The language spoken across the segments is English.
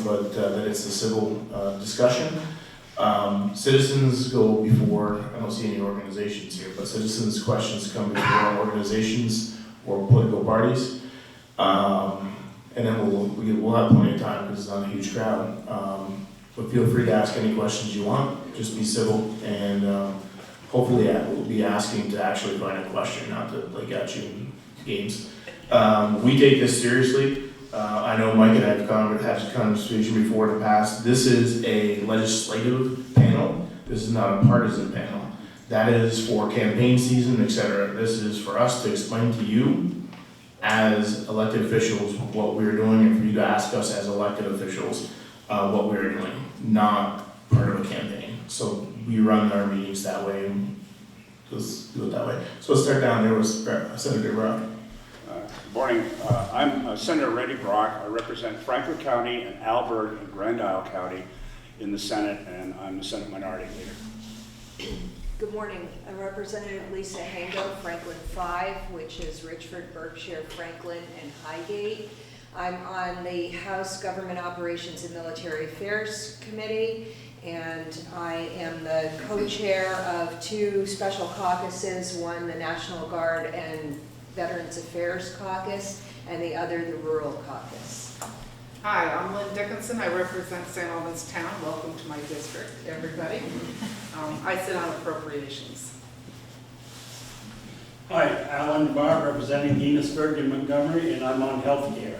but that it's a civil discussion. Citizens go before, I don't see any organizations here, but citizens' questions come before organizations or political parties. And then we'll have plenty of time because it's not a huge crowd. But feel free to ask any questions you want, just be civil, and hopefully we'll be asking to actually find a question, not to play at you in games. We take this seriously. I know Mike and I have had a conversation before in the past. This is a legislative panel. This is not a partisan panel. That is for campaign season, etc. This is for us to explain to you as elected officials what we're doing, and for you to ask us as elected officials what we're doing, not part of a campaign. So we run our meetings that way, and just do it that way. So let's start down there with Senator Brock. Good morning. I'm Senator Randy Brock. I represent Franklin County and Albert and Grand Isle County in the Senate, and I'm the Senate Minority Leader. Good morning. I'm Representative Lisa Hango, Franklin 5, which is Richford, Berkshire, Franklin, and Highgate. I'm on the House Government Operations and Military Affairs Committee, and I am the co-chair of two special caucuses, one the National Guard and Veterans Affairs Caucus, and the other the Rural Caucus. Hi, I'm Lynn Dickinson. I represent St. Albans Town. Welcome to my district, everybody. I sit on appropriations. Hi, Alan Barr, representing Enosburg and Montgomery, and I'm on healthcare.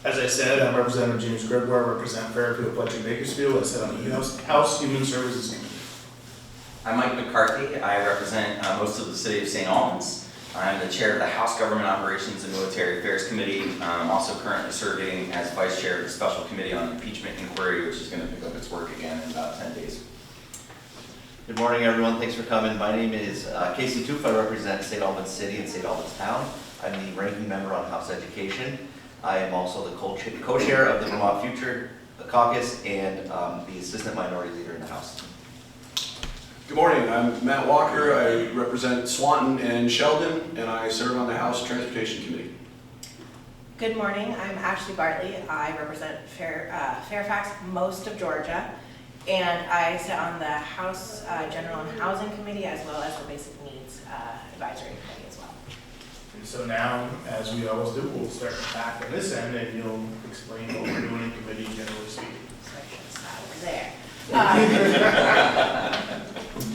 As I said, I'm Representative James Gregoire. I represent Fairfield, Fletcher, Bakersfield. I sit on the House Human Services Committee. I'm Mike McCarthy. I represent most of the city of St. Albans. I'm the chair of the House Government Operations and Military Affairs Committee. I'm also currently serving as vice chair of the Special Committee on Impeachment Inquiry, which is going to pick up its work again in about 10 days. Good morning, everyone. Thanks for coming. My name is Casey Toof. I represent St. Albans City and St. Albans Town. I'm the ranking member on House Education. I am also the co-chair of the Vermont Future Caucus and the assistant minority leader in the House. Good morning, I'm Matt Walker. I represent Swanton and Sheldon, and I serve on the House Transportation Committee. Good morning, I'm Ashley Bartley. I represent Fairfax, most of Georgia, and I sit on the House General and Housing Committee as well as the Basic Needs Advisory Committee as well. And so now, as we always do, we'll start back on this end and you'll explain what we're doing in committee, generally speaking. So I should start over there.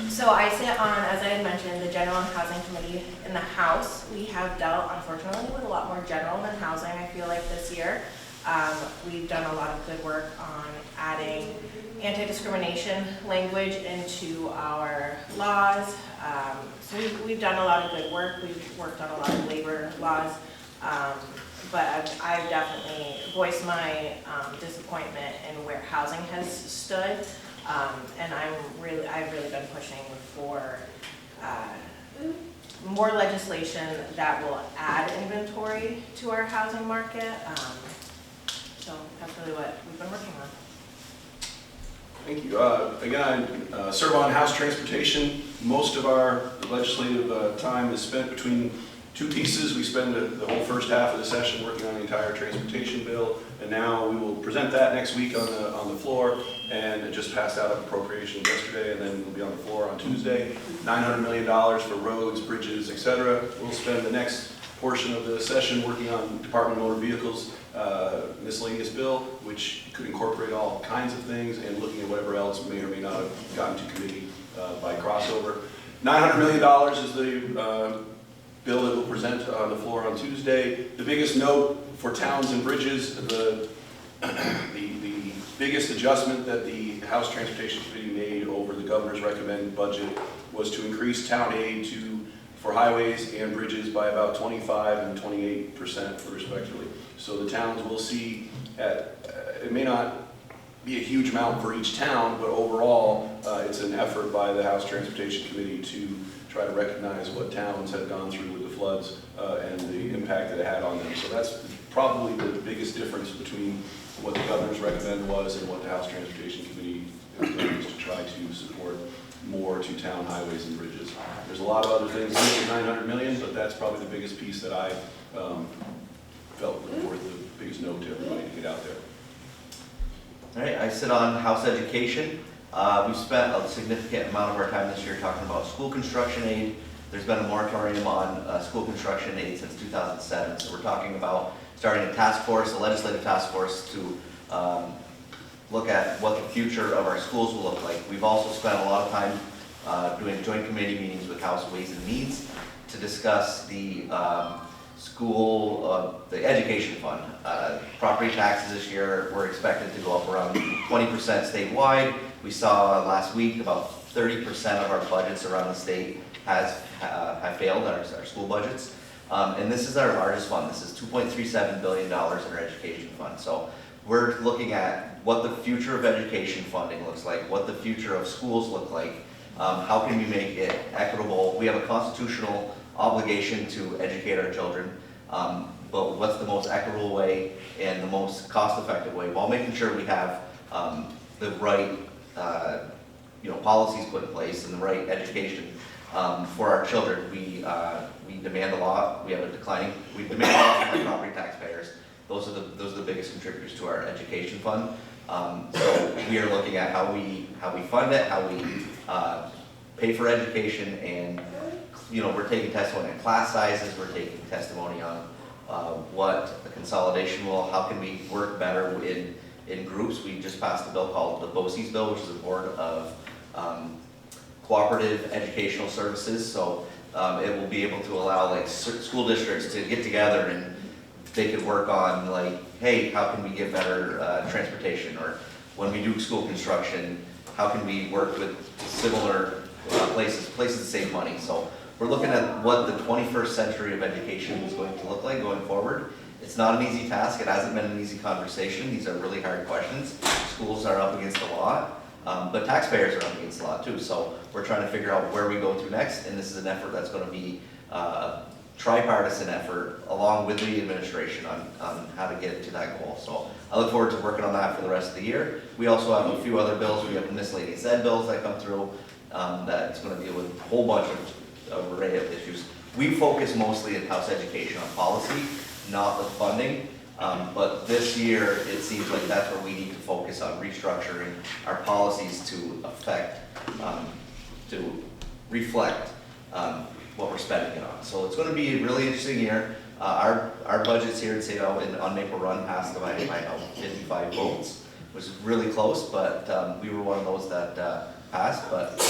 So I sit on, as I had mentioned, the General and Housing Committee in the House. We have dealt, unfortunately, with a lot more general than housing, I feel like, this year. We've done a lot of good work on adding anti-discrimination language into our laws. So we've done a lot of good work. We've worked on a lot of labor laws. But I've definitely voiced my disappointment in where housing has stood. And I've really been pushing for more legislation that will add inventory to our housing market. So that's really what we've been working on. Thank you. Again, I serve on House Transportation. Most of our legislative time is spent between two pieces. We spend the whole first half of the session working on the entire transportation bill, and now we will present that next week on the floor, and it just passed out of appropriations yesterday, and then we'll be on the floor on Tuesday. $900 million for roads, bridges, etc. We'll spend the next portion of the session working on Department of Motor Vehicles miscellaneous bill, which could incorporate all kinds of things, and looking at whatever else may or may not have gotten to committee by crossover. $900 million is the bill that we'll present on the floor on Tuesday. The biggest note for towns and bridges, the biggest adjustment that the House Transportation Committee made over the governor's recommended budget was to increase town aid for highways and bridges by about 25% and 28% respectively. So the towns will see, it may not be a huge amount for each town, but overall it's an effort by the House Transportation Committee to try to recognize what towns have gone through with the floods and the impact that it had on them. So that's probably the biggest difference between what the governor's recommend was and what the House Transportation Committee has done, is to try to support more to town highways and bridges. There's a lot of other things in the $900 million, but that's probably the biggest piece that I felt was worth the biggest note to everybody to get out there. All right, I sit on House Education. We've spent a significant amount of our time this year talking about school construction aid. There's been a moratorium on school construction aid since 2007, so we're talking about starting a task force, a legislative task force to look at what the future of our schools will look like. We've also spent a lot of time doing joint committee meetings with House Ways and Means to discuss the the education fund. Property taxes this year were expected to go up around 20% statewide. We saw last week about 30% of our budgets around the state have failed, our school budgets. And this is our largest fund. This is $2.37 billion in our education fund. So we're looking at what the future of education funding looks like, what the future of schools look like, how can we make it equitable. We have a constitutional obligation to educate our children, but what's the most equitable way and the most cost-effective way, while making sure we have the right policies put in place and the right education for our children. We demand a lot. We demand a lot from our property taxpayers. Those are the biggest contributors to our education fund. So we are looking at how we fund it, how we pay for education, and we're taking testimony on class sizes. We're taking testimony on what the consolidation will. How can we work better in groups? We just passed a bill called the BOCES bill, which is a Board of Cooperative Educational Services. So it will be able to allow school districts to get together and they could work on hey, how can we get better transportation? Or when we do school construction, how can we work with similar places to save money? So we're looking at what the 21st century of education is going to look like going forward. It's not an easy task. It hasn't been an easy conversation. These are really hard questions. Schools are up against a lot, but taxpayers are up against a lot too. So we're trying to figure out where we go to next, and this is an effort that's going to be a tripartisan effort along with the administration on how to get to that goal. So I look forward to working on that for the rest of the year. We also have a few other bills. We have miscellaneous ed bills that come through that's going to deal with a whole bunch of array of issues. We focus mostly in House Education on policy, not the funding, but this year it seems like that's where we need to focus on restructuring our policies to reflect what we're spending it on. So it's going to be a really interesting year. Our budgets here in St. Albans on Maple Run passed by 55 votes, which is really close, but we were one of those that passed. But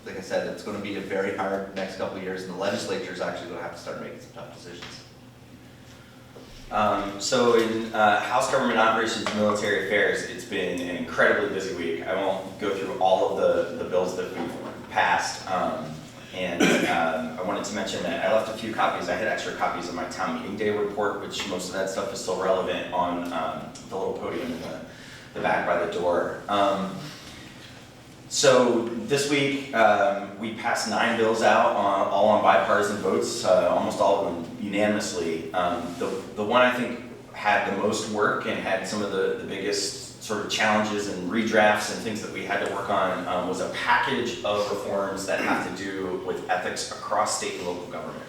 like I said, it's going to be a very hard next couple of years, and the legislature is actually going to have to start making some tough decisions. So in House Government Operations and Military Affairs, it's been an incredibly busy week. I won't go through all of the bills that we've passed. I wanted to mention that I left a few copies. I had extra copies of my town meeting day report, which most of that stuff is still relevant on the little podium in the back by the door. So this week, we passed 9 bills out, all on bipartisan votes, almost all of them unanimously. The one I think had the most work and had some of the biggest sort of challenges and redrafts and things that we had to work on was a package of reforms that have to do with ethics across state and local government.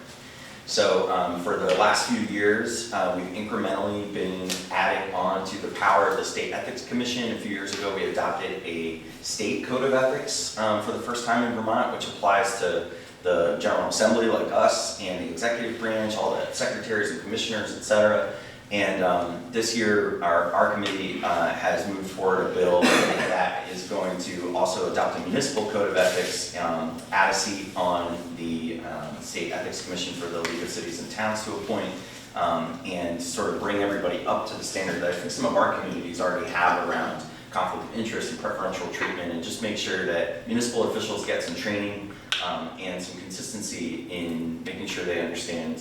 So for the last few years, we've incrementally been adding on to the power of the State Ethics Commission. A few years ago, we adopted a state code of ethics for the first time in Vermont, which applies to the General Assembly like us and the executive branch, all the secretaries and commissioners, et cetera. And this year, our committee has moved forward a bill that is going to also adopt a municipal code of ethics, add a seat on the State Ethics Commission for the League of Cities and Towns to appoint, and sort of bring everybody up to the standard that I think some of our communities already have around conflict of interest and preferential treatment, and just make sure that municipal officials get some training and some consistency in making sure they understand,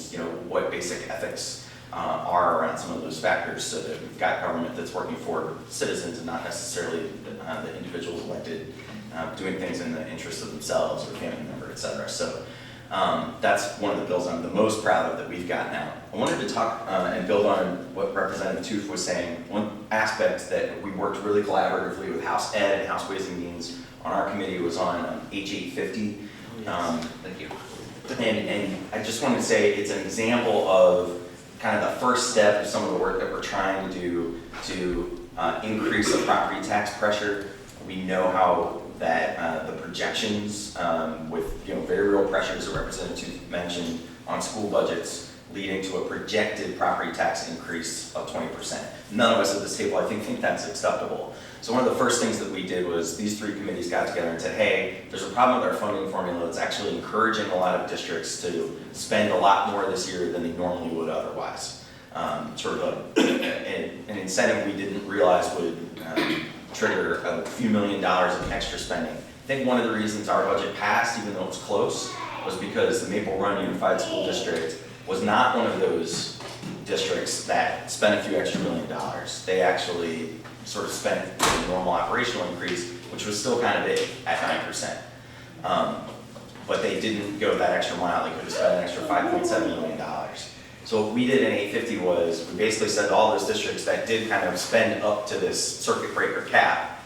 what basic ethics are around some of those factors, so that we've got government that's working for citizens and not necessarily the individuals elected doing things in the interest of themselves or family member, et cetera. So that's one of the bills I'm the most proud of that we've got now. I wanted to talk and build on what Representative Toof was saying. One aspect that we worked really collaboratively with House Ed and House Ways and Means on our committee was on H850. Thank you. And I just wanted to say it's an example of kind of the first step of some of the work that we're trying to do to increase the property tax pressure. We know how that the projections with very real pressures that Representative mentioned on school budgets leading to a projected property tax increase of 20%. None of us at this table, I think that's acceptable. So one of the first things that we did was these three committees got together and said, hey, there's a problem with our funding formula that's actually encouraging a lot of districts to spend a lot more this year than they normally would otherwise. Sort of an incentive we didn't realize would trigger a few $1 million of extra spending. I think one of the reasons our budget passed, even though it was close, was because the Maple Run Unified School District was not one of those districts that spent a few extra $1 million. They actually sort of spent the normal operational increase, which was still kind of big at 9%. But they didn't go that extra mile. They could have spent an extra $5.7 million. So what we did in 850 was we basically said to all those districts that did kind of spend up to this circuit breaker cap,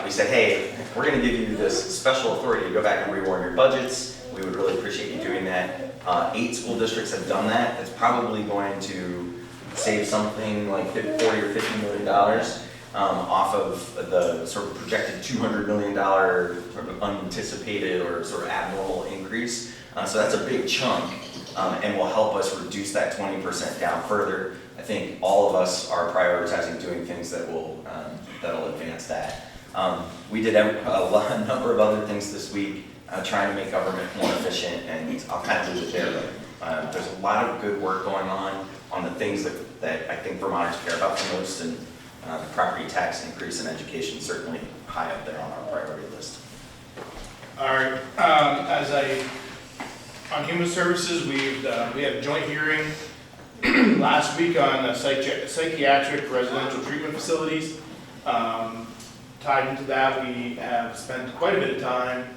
we said, hey, we're going to give you this special authority to go back and rewarm your budgets. We would really appreciate you doing that. 8 school districts have done that. It's probably going to save something like $40 or $50 million off of the sort of projected $200 million sort of unanticipated or sort of abnormal increase. So that's a big chunk and will help us reduce that 20% down further. I think all of us are prioritizing doing things that will that'll advance that. We did a number of other things this week trying to make government more efficient, and I'll kind of leave it there. But there's a lot of good work going on the things that I think Vermonters care about the most, and the property tax increase in education certainly high up there on our priority list. All right, on human services, we had a joint hearing last week on psychiatric residential treatment facilities. Tied into that, we have spent quite a bit of time.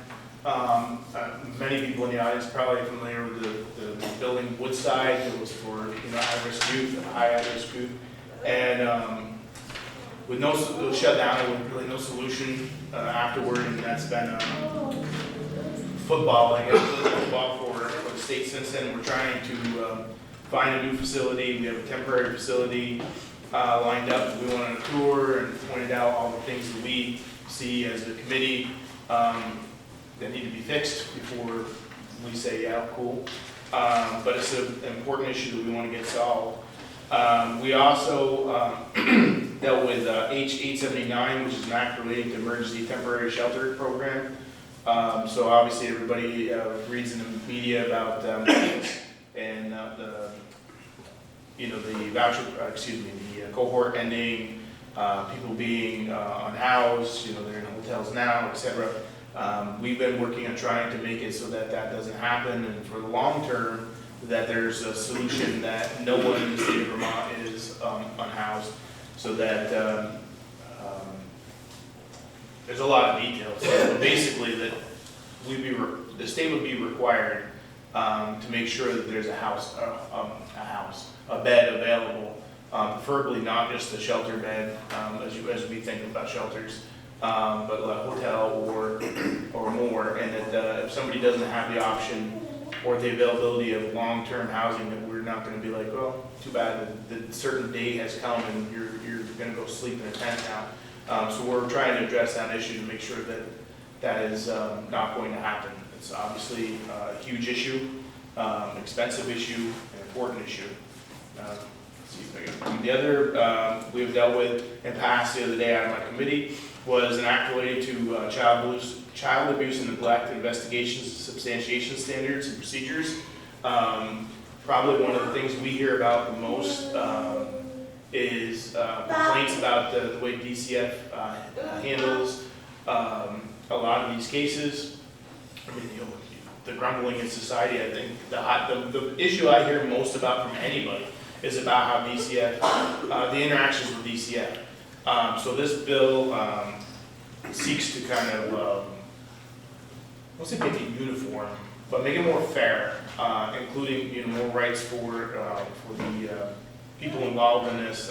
Many people in the audience are probably familiar with the building Woodside. It was for at-risk youth, high at-risk youth, and with no shutdown, with really no solution afterward, and that's been football, I guess, football for the state since then. We're trying to find a new facility. We have a temporary facility lined up. We went on a tour and pointed out all the things that we see as a committee that need to be fixed before we say, yeah, cool. But it's an important issue that we want to get solved. We also dealt with H879, which is an act relating to emergency temporary shelter program. So obviously everybody reads in the media about and the voucher, the cohort ending, people being unhoused, they're in hotels now, etc. We've been working on trying to make it so that that doesn't happen, and for the long term, that there's a solution that no one in the state of Vermont is unhoused, so that there's a lot of details. So basically, that the state would be required to make sure that there's a bed available, preferably not just a shelter bed, as we think about shelters, but a hotel or more, and that if somebody doesn't have the option or the availability of long-term housing, that we're not going to be like, well, too bad, the certain day has come and you're going to go sleep in a tent now. So we're trying to address that issue to make sure that that is not going to happen. It's obviously a huge issue, expensive issue, an important issue. Let's see if I can. The other we've dealt with and passed the other day out of my committee was an act related to child abuse and neglect investigations, substantiation standards and procedures. Probably one of the things we hear about the most is complaints about the way DCF handles a lot of these cases. I mean, the grumbling in society, I think the issue I hear most about from anybody is about how DCF, the interactions with DCF. So this bill seeks to kind of, I won't say make it uniform, but make it more fair, including more rights for the people involved in this.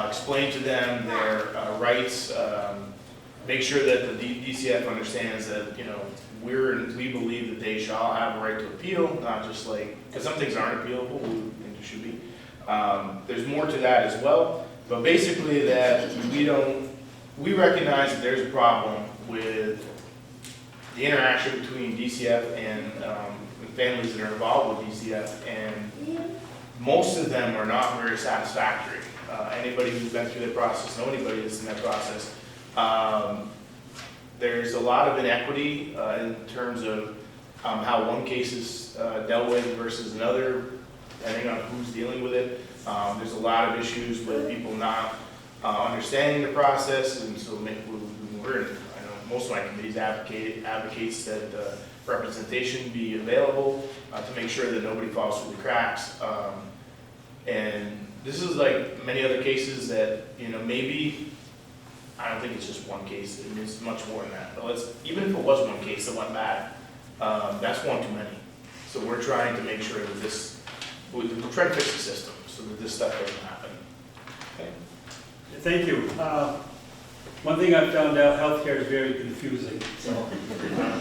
Explain to them their rights. Make sure that the DCF understands that we believe that they shall have a right to appeal, not just because some things aren't appealable, we think there should be. There's more to that as well. But basically that we recognize that there's a problem with the interaction between DCF and families that are involved with DCF, and most of them are not very satisfactory. Anybody who's been through the process, know anybody that's in that process, there's a lot of inequity in terms of how one case is dealt with versus another, depending on who's dealing with it. There's a lot of issues with people not understanding the process, and so we're, I know most of my committees advocates that representation be available to make sure that nobody falls through the cracks. And this is like many other cases that, maybe, I don't think it's just one case, it's much more than that. But even if it was one case that went bad, that's one too many. So we're trying to make sure that we're trying to fix the system so that this stuff doesn't happen. Okay. Thank you. One thing I've found out, healthcare is very confusing. So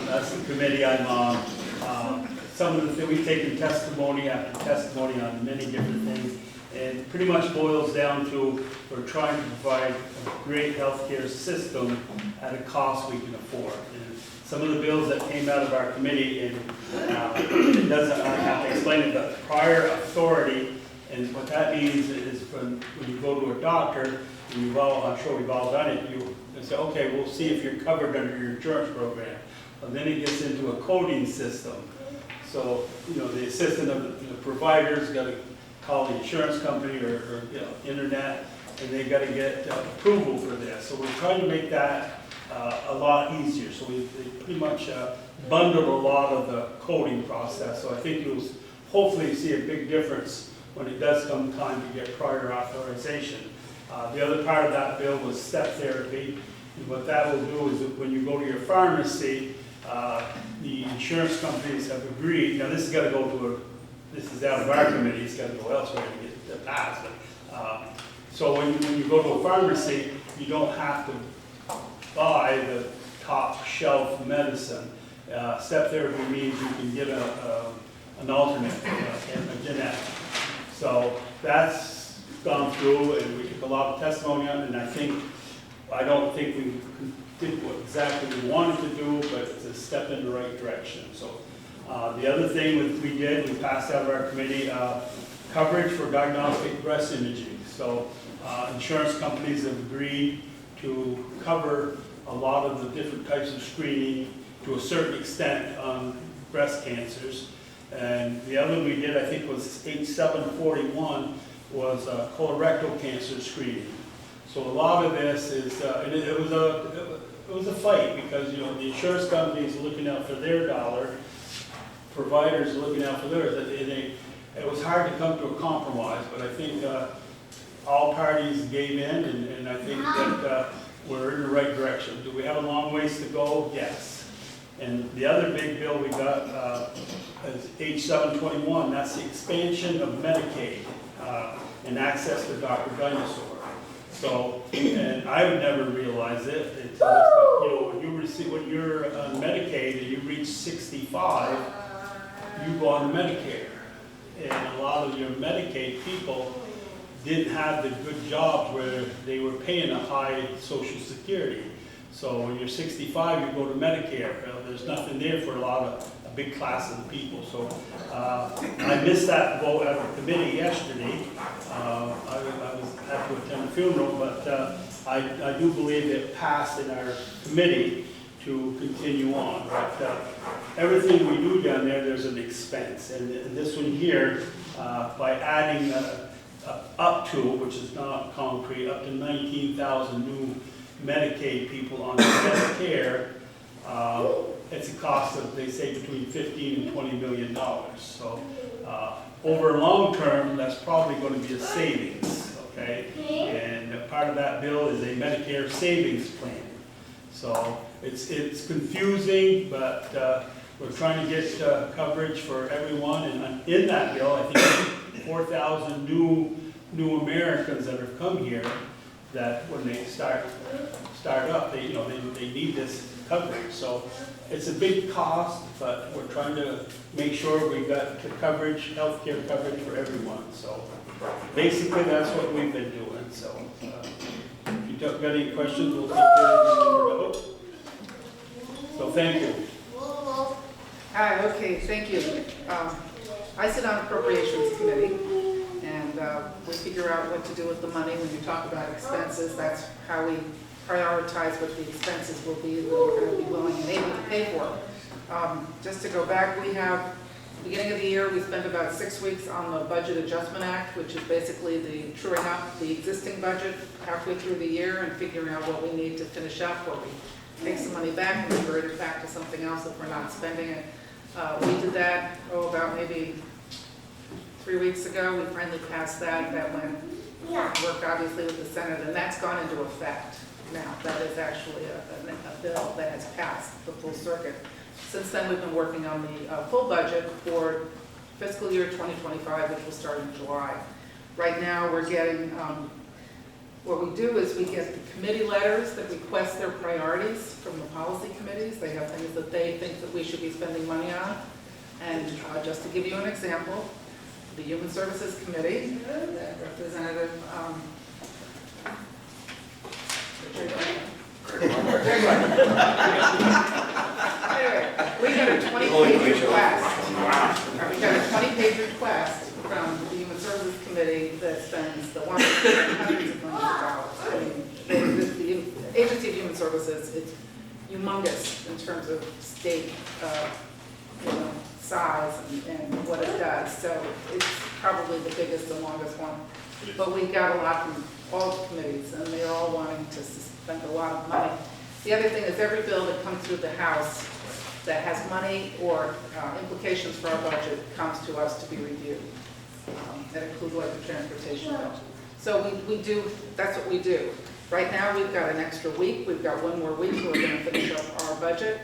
that's the committee I'm on. Some of the things, we've taken testimony after testimony on many different things, and it pretty much boils down to we're trying to provide a great healthcare system at a cost we can afford. And some of the bills that came out of our committee, and it doesn't, I have to explain it, but prior authority, and what that means is when you go to a doctor, and I'm sure we've all done it, you say, okay, we'll see if you're covered under your insurance program. And then it gets into a coding system. So, the assistant of the provider's got to call the insurance company or internet, and they got to get approval for this. So we're trying to make that a lot easier. So we pretty much bundled a lot of the coding process. So I think you'll hopefully see a big difference when it does come time to get prior authorization. The other part of that bill was step therapy. And what that will do is that when you go to your pharmacy, the insurance companies have agreed. Now this has got to go to this is out of our committee, it's got to go elsewhere to get it passed. So when you go to a pharmacy, you don't have to buy the top shelf medicine. Step therapy means you can get an alternate, a genetic. So that's gone through, and we took a lot of testimony on it, and I don't think we did what exactly we wanted to do, but it's a step in the right direction. So the other thing we did, we passed out of our committee, coverage for diagnostic breast imaging. So insurance companies have agreed to cover a lot of the different types of screening to a certain extent on breast cancers. And the other we did, I think, was H741, was colorectal cancer screening. So a lot of this is, and it was a fight because the insurance companies are looking out for their dollar, providers are looking out for theirs. It was hard to come to a compromise, but I think all parties gave in, and I think that we're in the right direction. Do we have a long ways to go? Yes. And the other big bill we got is H721. That's the expansion of Medicaid and access to Dr. Dinosaur. So, and I would never realize it. When you're on Medicaid and you reach 65, you go on Medicare. And a lot of your Medicaid people didn't have the good jobs where they were paying a high Social Security. So when you're 65, you go to Medicare. There's nothing there for a big class of the people. So I missed that vote at the committee yesterday. I had to attend the funeral, but I do believe it passed in our committee to continue on. But everything we do down there, there's an expense. And this one here, by adding up to, which is not concrete, up to 19,000 new Medicaid people on Medicare, it's a cost of, they say, between $15 and $20 million. So over long term, that's probably going to be a savings, okay? And part of that bill is a Medicare savings plan. So it's confusing, but we're trying to get coverage for everyone. And in that bill, I think 4,000 new Americans that have come here, that when they start start up, they need this coverage. So it's a big cost, but we're trying to make sure we've got the coverage, healthcare coverage for everyone. So basically, that's what we've been doing. So if you've got any questions, we'll take care of them. So thank you. Hi, okay, thank you. I sit on Appropriations Committee, and we figure out what to do with the money. When you talk about expenses, that's how we prioritize what the expenses will be that we're going to be willing and able to pay for. Just to go back, we have, beginning of the year, we spent about 6 weeks on the Budget Adjustment Act, which is basically the truing up the existing budget halfway through the year and figuring out what we need to finish up, where we take some money back and convert it back to something else if we're not spending it. We did that, about maybe 3 weeks ago. We finally passed that. That worked obviously with the Senate, and that's gone into effect now. That is actually a bill that has passed the full circuit. Since then, we've been working on the full budget for fiscal year 2025, which will start in July. Right now, we're getting, what we do is we get the committee letters that request their priorities from the policy committees. They have things that they think that we should be spending money on. And just to give you an example, the Human Services Committee, that Representative, anyway, we got a 20-page request. We got a 20-page request from the Human Services Committee that spends the hundreds of millions of dollars. I mean, the Agency of Human Services, it's humongous in terms of state, size and what it does. So it's probably the biggest and longest one. But we got a lot from all the committees, and they're all wanting to spend a lot of money. The other thing is every bill that comes through the House that has money or implications for our budget comes to us to be reviewed. That includes like the transportation bill. So we do, that's what we do. Right now we've got an extra week. We've got 1 more week where we're going to finish up our budget.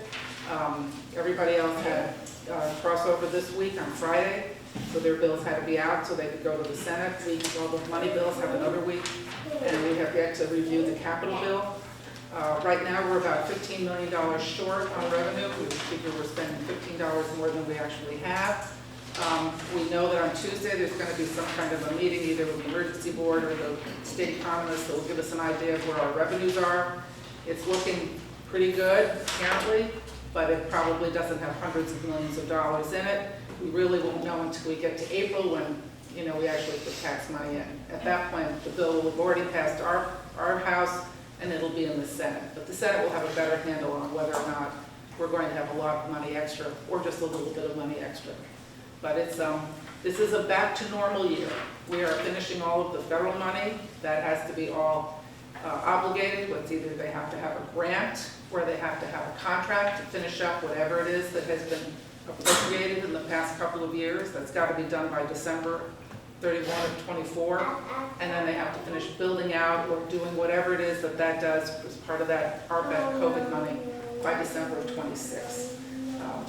Everybody else had crossover this week on Friday, so their bills had to be out so they could go to the Senate. All the money bills have another week, and we have yet to review the capital bill. Right now, we're about $15 million short on revenue. We figure we're spending $15 more than we actually have. We know that on Tuesday, there's going to be some kind of a meeting, either with the emergency board or the state economist, that will give us an idea of where our revenues are. It's looking pretty good, apparently, but it probably doesn't have hundreds of millions of dollars in it. We really won't know until we get to April when, we actually put tax money in. At that point, the bill will have already passed our House, and it'll be in the Senate. But the Senate will have a better handle on whether or not we're going to have a lot of money extra or just a little bit of money extra. But it's this is a back to normal year. We are finishing all of the federal money. That has to be all obligated. It's either they have to have a grant or they have to have a contract to finish up whatever it is that has been appropriated in the past couple of years. That's got to be done by December 31 of 24. And then they have to finish building out or doing whatever it is that does as part of that ARPA COVID money by December of 26.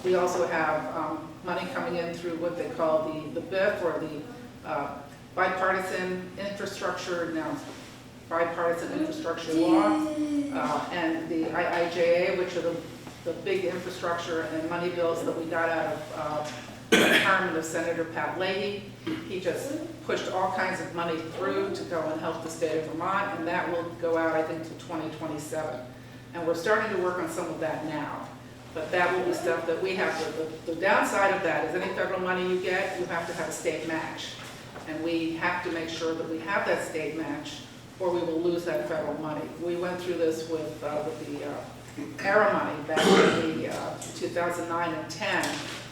We also have money coming in through what they call the BIF, or the bipartisan infrastructure law, and the IIJA, which are the big infrastructure and money bills that we got out of the retirement of Senator Pat Leahy. He just pushed all kinds of money through to go and help the state of Vermont, and that will go out, I think, to 2027. And we're starting to work on some of that now. But that will be stuff that we have to, the downside of that is any federal money you get, you have to have a state match. And we have to make sure that we have that state match, or we will lose that federal money. We went through this with the ARA money back in the 2009 and 10,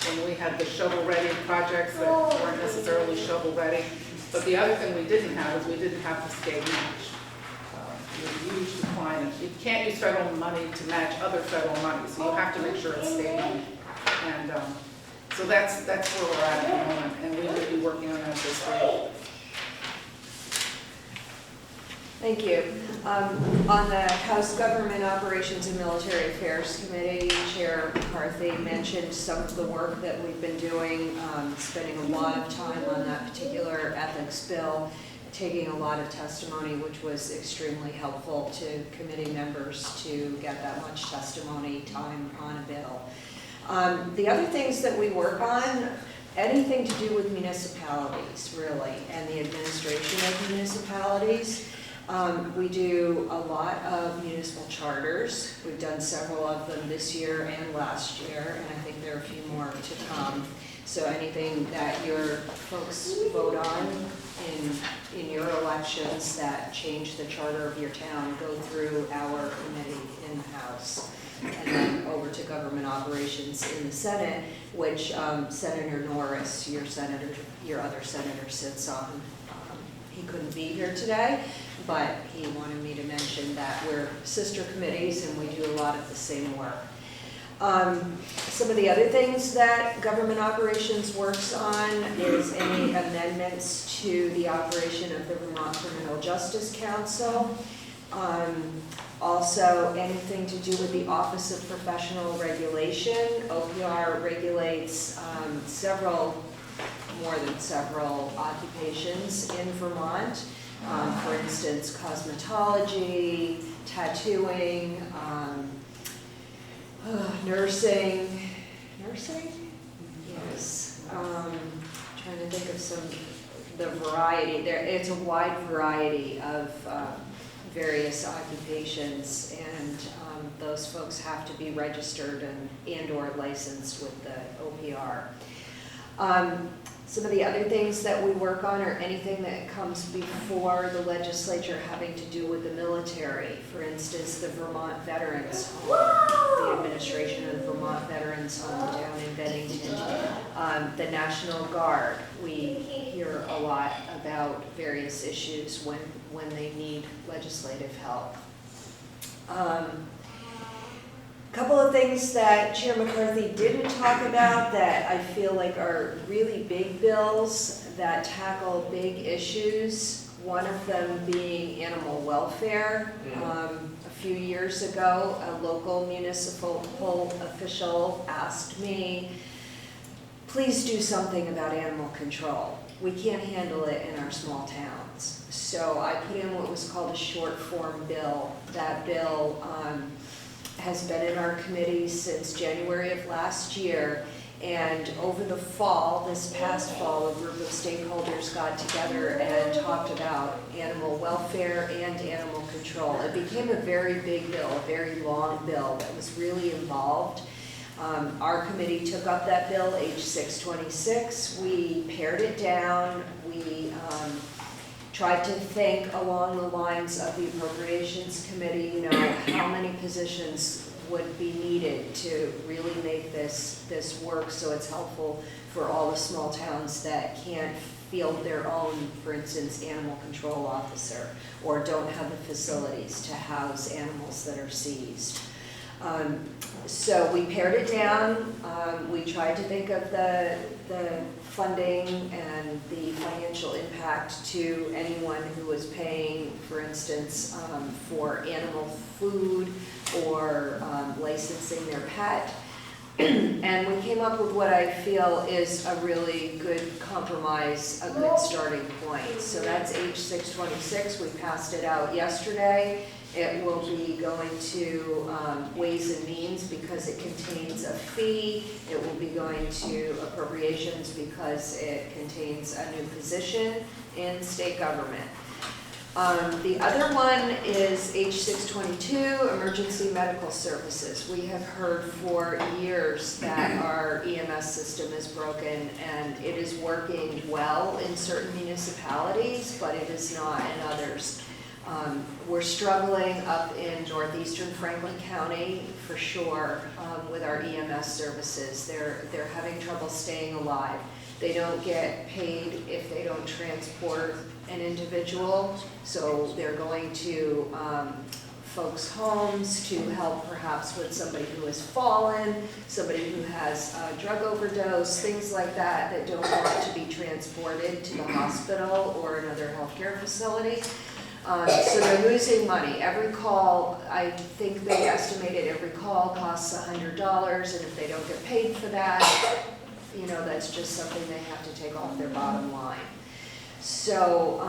when we had the shovel-ready projects that weren't necessarily shovel-ready. But the other thing we didn't have is we didn't have the state match. A huge decline. You can't use federal money to match other federal money, so you have to make sure it's state money. And so that's where we're at the moment, and we will be working on that this week. Thank you. On the House Government Operations and Military Affairs Committee, Chair McCarthy mentioned some of the work that we've been doing, spending a lot of time on that particular ethics bill. taking a lot of testimony, which was extremely helpful to committee members to get that much testimony time on a bill. The other things that we work on, anything to do with municipalities, really, and the administration of municipalities. We do a lot of municipal charters. We've done several of them this year and last year, and I think there are a few more to come. So anything that your folks vote on in your elections that change the charter of your town go through our committee in the House. And then over to government operations in the Senate, which Senator Norris, your other senator, sits on. He couldn't be here today, but he wanted me to mention that we're sister committees and we do a lot of the same work. Some of the other things that government operations works on is any amendments to the operation of the Vermont Criminal Justice Council. Also, anything to do with the Office of Professional Regulation. OPR regulates more than several occupations in Vermont. For instance, cosmetology, tattooing, nursing. Yes. Trying to think of the variety. It's a wide variety of various occupations, and those folks have to be registered and or licensed with the OPR. Some of the other things that we work on are anything that comes before the legislature having to do with the military. For instance, the Vermont Veterans Home, the administration of the Vermont Veterans Home down in Bennington, the National Guard. We hear a lot about various issues when they need legislative help. Couple of things that Chair McCarthy didn't talk about that I feel like are really big bills that tackle big issues. One of them being animal welfare. A few years ago, a local municipal official asked me, please do something about animal control. We can't handle it in our small towns. So I put in what was called a short form bill. That bill has been in our committee since January of last year, and over the fall, this past fall, a group of stakeholders got together and talked about animal welfare and animal control. It became a very big bill, a very long bill that was really involved. Our committee took up that bill, H626. We pared it down. We tried to think along the lines of the Appropriations Committee, how many positions would be needed to really make this work so it's helpful for all the small towns that can't field their own, for instance, animal control officer, or don't have the facilities to house animals that are seized. So we pared it down. We tried to think of the funding and the financial impact to anyone who was paying, for instance, for animal food or licensing their pet. And we came up with what I feel is a really good compromise, a good starting point. So that's H626. We passed it out yesterday. It will be going to Ways and Means because it contains a fee. It will be going to Appropriations because it contains a new position in state government. The other one is H622, Emergency Medical Services. We have heard for years that our EMS system is broken, and it is working well in certain municipalities, but it is not in others. We're struggling up in northeastern Franklin County for sure with our EMS services. They're having trouble staying alive. They don't get paid if they don't transport an individual, so they're going to folks' homes to help perhaps with somebody who has fallen, somebody who has a drug overdose, things like that that don't want to be transported to the hospital or another healthcare facility. So they're losing money. Every call, I think they estimated every call costs $100, and if they don't get paid for that, that's just something they have to take off their bottom line. So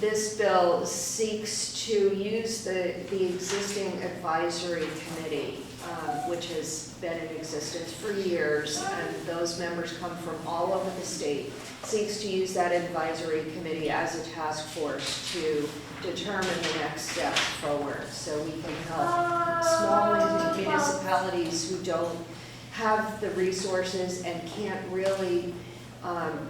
this bill seeks to use the existing advisory committee, which has been in existence for years, and those members come from all over the state, seeks to use that advisory committee as a task force to determine the next steps forward, so we can help small municipalities who don't have the resources and can't really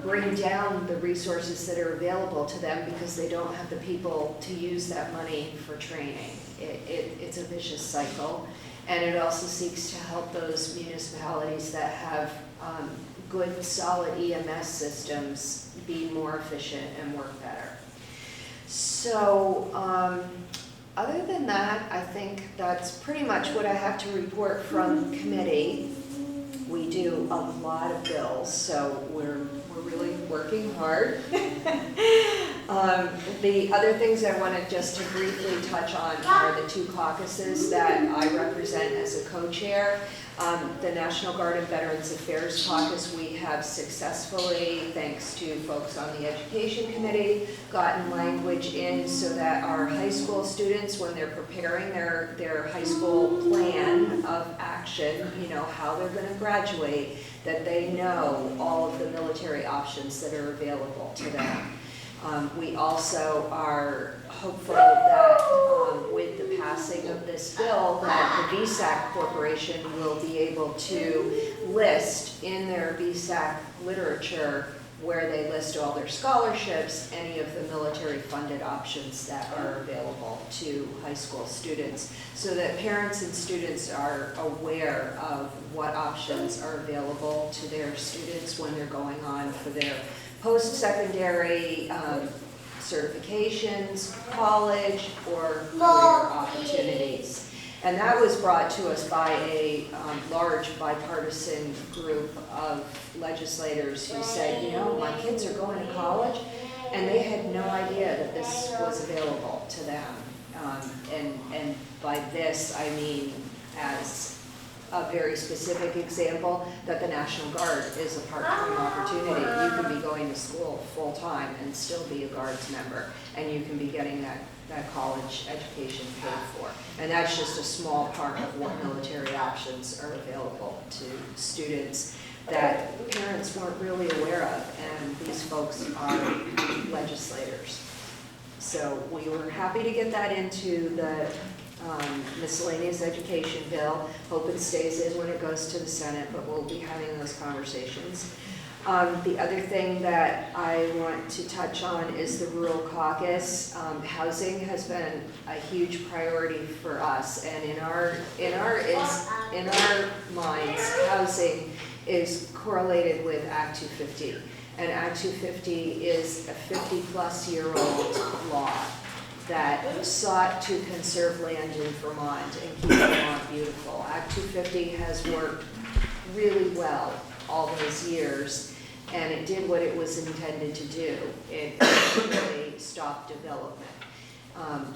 bring down the resources that are available to them because they don't have the people to use that money for training. It's a vicious cycle, and it also seeks to help those municipalities that have good, solid EMS systems be more efficient and work better. So, other than that, I think that's pretty much what I have to report from committee. We do a lot of bills, so we're really working hard. The other things I wanted just to briefly touch on are the two caucuses that I represent as a co-chair. The National Guard and Veterans Affairs Caucus, we have successfully, thanks to folks on the Education Committee, gotten language in so that our high school students, when they're preparing their high school plan of action, you know, how they're going to graduate, that they know all of the military options that are available to them. We also are hopeful that with the passing of this bill, that the VSAC Corporation will be able to list in their VSAC literature, where they list all their scholarships, any of the military funded options that are available to high school students, so that parents and students are aware of what options are available to their students when they're going on for their post-secondary certifications, college, or career opportunities. And that was brought to us by a large bipartisan group of legislators who said, you know, my kids are going to college, and they had no idea that this was available to them. And by this, I mean as a very specific example, that the National Guard is a part-time opportunity. You can be going to school full-time and still be a Guards member, and you can be getting that college education paid for. And that's just a small part of what military options are available to students that parents weren't really aware of, and these folks are legislators. So we were happy to get that into the miscellaneous education bill. Hope it stays in when it goes to the Senate, but we'll be having those conversations. The other thing that I want to touch on is the rural caucus. Housing has been a huge priority for us, and in our minds, housing is correlated with Act 250. And Act 250 is a 50-plus-year-old law that sought to conserve land in Vermont and keep Vermont beautiful. Act 250 has worked really well all those years, and it did what it was intended to do. It really stopped development.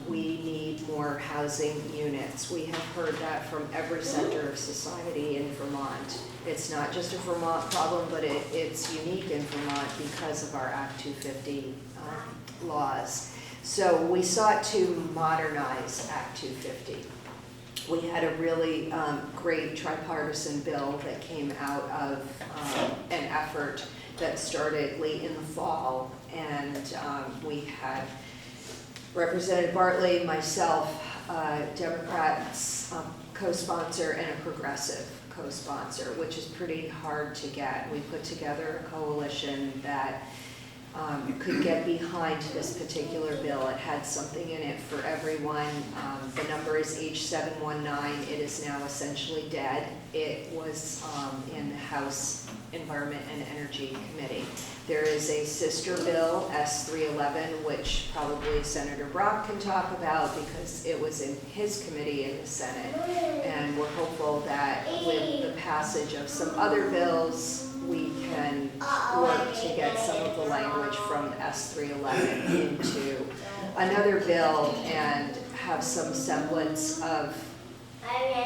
We need more housing units. We have heard that from every sector of society in Vermont. It's not just a Vermont problem, but it's unique in Vermont because of our Act 250 laws. So we sought to modernize Act 250. We had a really great tripartisan bill that came out of an effort that started late in the fall, and we had Representative Bartley, myself, Democrats co-sponsor, and a progressive co-sponsor, which is pretty hard to get. We put together a coalition that could get behind this particular bill. It had something in it for everyone. The number is H719. It is now essentially dead. It was in the House Environment and Energy Committee. There is a sister bill, S311, which probably Senator Brock can talk about because it was in his committee in the Senate. And we're hopeful that with the passage of some other bills, we can work to get some of the language from S311 into another bill and have some semblance of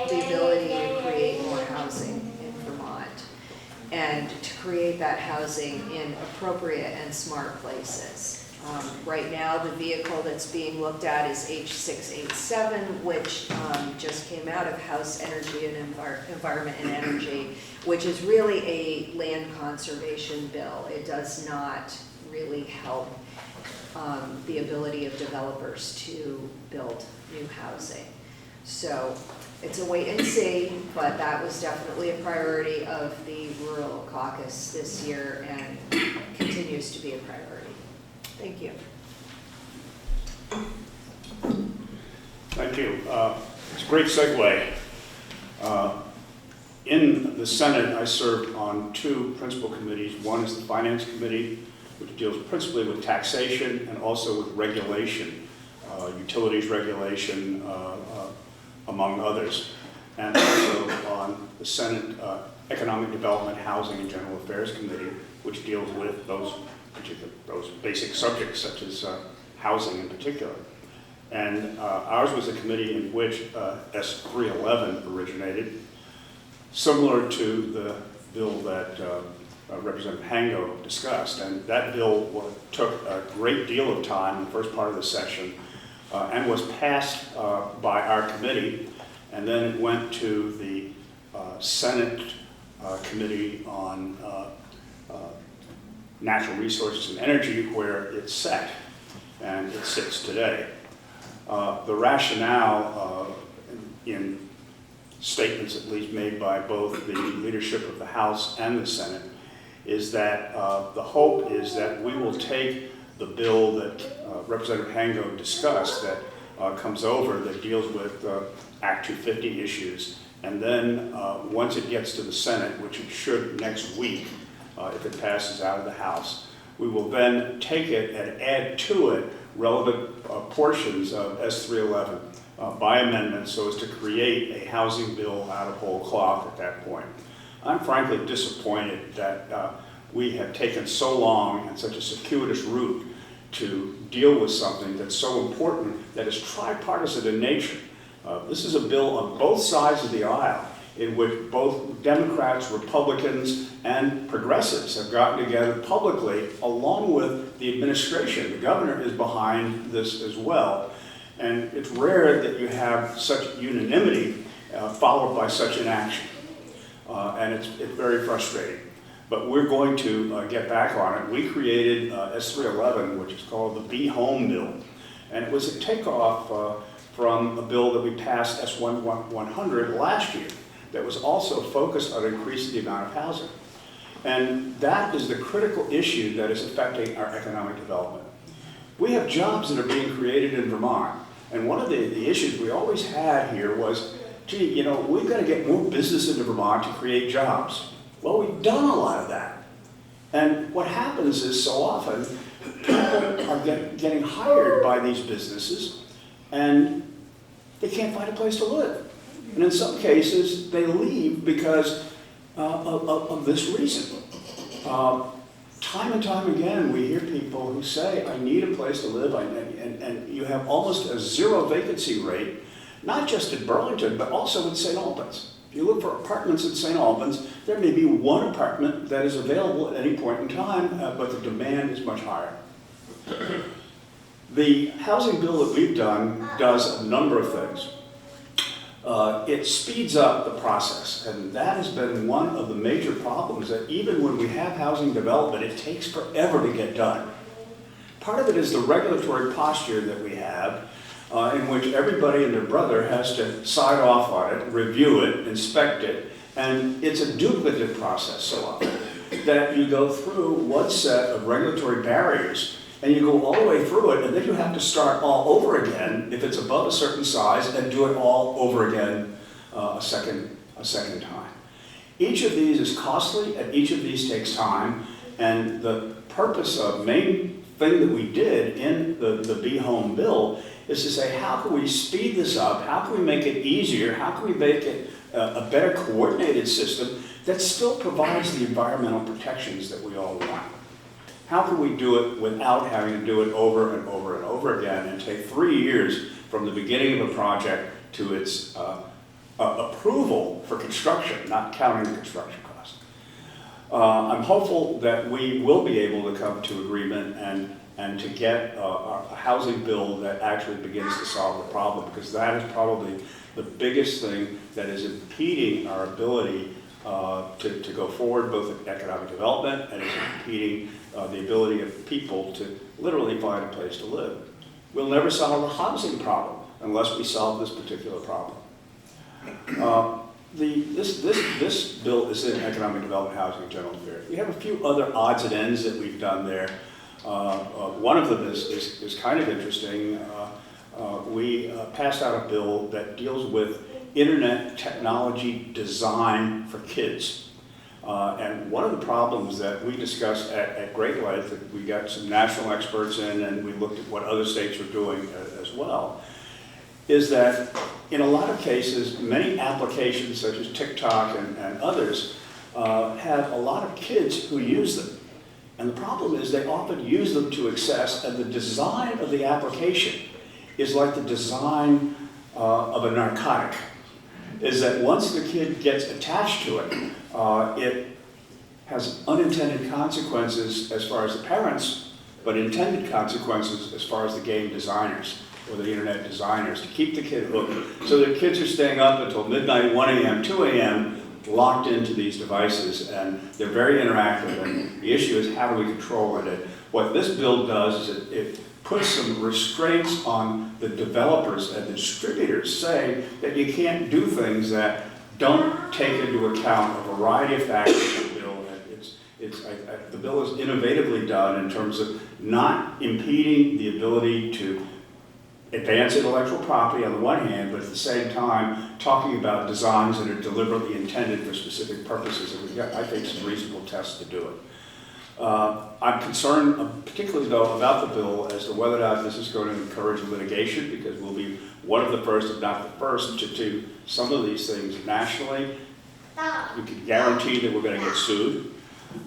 the ability to create more housing in Vermont and to create that housing in appropriate and smart places. Right now, the vehicle that's being looked at is H687, which just came out of House Energy and Environment and Energy, which is really a land conservation bill. It does not really help the ability of developers to build new housing. So it's a wait and see, but that was definitely a priority of the rural caucus this year and continues to be a priority. Thank you. Thank you. It's a great segue. In the Senate, I served on two principal committees. One is the Finance Committee, which deals principally with taxation and also with regulation, utilities regulation, among others. And also on the Senate Economic Development, Housing, and General Affairs Committee, which deals with those basic subjects such as housing in particular. And ours was a committee in which S311 originated, similar to the bill that Representative Hango discussed. And that bill took a great deal of time in the first part of the session and was passed by our committee, and then it went to the Senate Committee on Natural Resources and Energy, where it sat, and it sits today. The rationale in statements at least made by both the leadership of the House and the Senate is that the hope is that we will take the bill that Representative Hango discussed that comes over that deals with Act 250 issues, and then once it gets to the Senate, which it should next week, if it passes out of the House, we will then take it and add to it relevant portions of S311 by amendment so as to create a housing bill out of whole cloth at that point. I'm frankly disappointed that we have taken so long and such a circuitous route to deal with something that's so important that is tripartisan in nature. This is a bill on both sides of the aisle in which both Democrats, Republicans, and progressives have gotten together publicly along with the administration. The governor is behind this as well. And it's rare that you have such unanimity followed by such inaction. And it's very frustrating. But we're going to get back on it. We created S311, which is called the Be Home Bill. And it was a takeoff from a bill that we passed, S100, last year, that was also focused on increasing the amount of housing. And that is the critical issue that is affecting our economic development. We have jobs that are being created in Vermont. And one of the issues we always had here was, gee, you know, we've got to get more business into Vermont to create jobs. Well, we've done a lot of that. And what happens is so often people are getting hired by these businesses and they can't find a place to live. And in some cases, they leave because of this reason. Time and time again, we hear people who say, I need a place to live, and you have almost a zero vacancy rate, not just in Burlington, but also in St. Albans. If you look for apartments in St. Albans, there may be one apartment that is available at any point in time, but the demand is much higher. The housing bill that we've done does a number of things. It speeds up the process, and that has been one of the major problems, that even when we have housing development, it takes forever to get done. Part of it is the regulatory posture that we have, in which everybody and their brother has to sign off on it, review it, inspect it, and it's a duplicative process so often that you go through one set of regulatory barriers and you go all the way through it, and then you have to start all over again if it's above a certain size and do it all over again a second time. Each of these is costly, and each of these takes time, and the purpose of main thing that we did in the Be Home bill is to say, how can we speed this up? How can we make it easier? How can we make it a better coordinated system that still provides the environmental protections that we all want? How can we do it without having to do it over and over and over again and take 3 years from the beginning of a project to its approval for construction, not counting the construction cost? I'm hopeful that we will be able to come to agreement and and to get a housing bill that actually begins to solve the problem, because that is probably the biggest thing that is impeding our ability to go forward, both in economic development, and is impeding the ability of people to literally find a place to live. We'll never solve the housing problem unless we solve this particular problem. This bill is in economic development, housing, and general affairs. We have a few other odds and ends that we've done there. One of them is kind of interesting. We passed out a bill that deals with internet technology design for kids. And one of the problems that we discussed at great length, that we got some national experts in and we looked at what other states are doing as well, is that in a lot of cases, many applications such as TikTok and others have a lot of kids who use them. And the problem is they often use them to excess, and the design of the application is like the design of a narcotic. Is that once the kid gets attached to it, it has unintended consequences as far as the parents, but intended consequences as far as the game designers or the internet designers, to keep the kid hooked. So the kids are staying up until midnight, 1 a.m., 2 a.m., locked into these devices, and they're very interactive, and the issue is how do we control it? What this bill does is it puts some restraints on the developers and the distributors, saying that you can't do things that don't take into account a variety of factors in the bill. The bill is innovatively done in terms of not impeding the ability to advance intellectual property on the one hand, but at the same time talking about designs that are deliberately intended for specific purposes. And we've got, I think, some reasonable tests to do it. I'm concerned, particularly though, about the bill as to whether or not this is going to encourage litigation, because we'll be one of the first, if not the first, to do some of these things nationally. We can guarantee that we're going to get sued.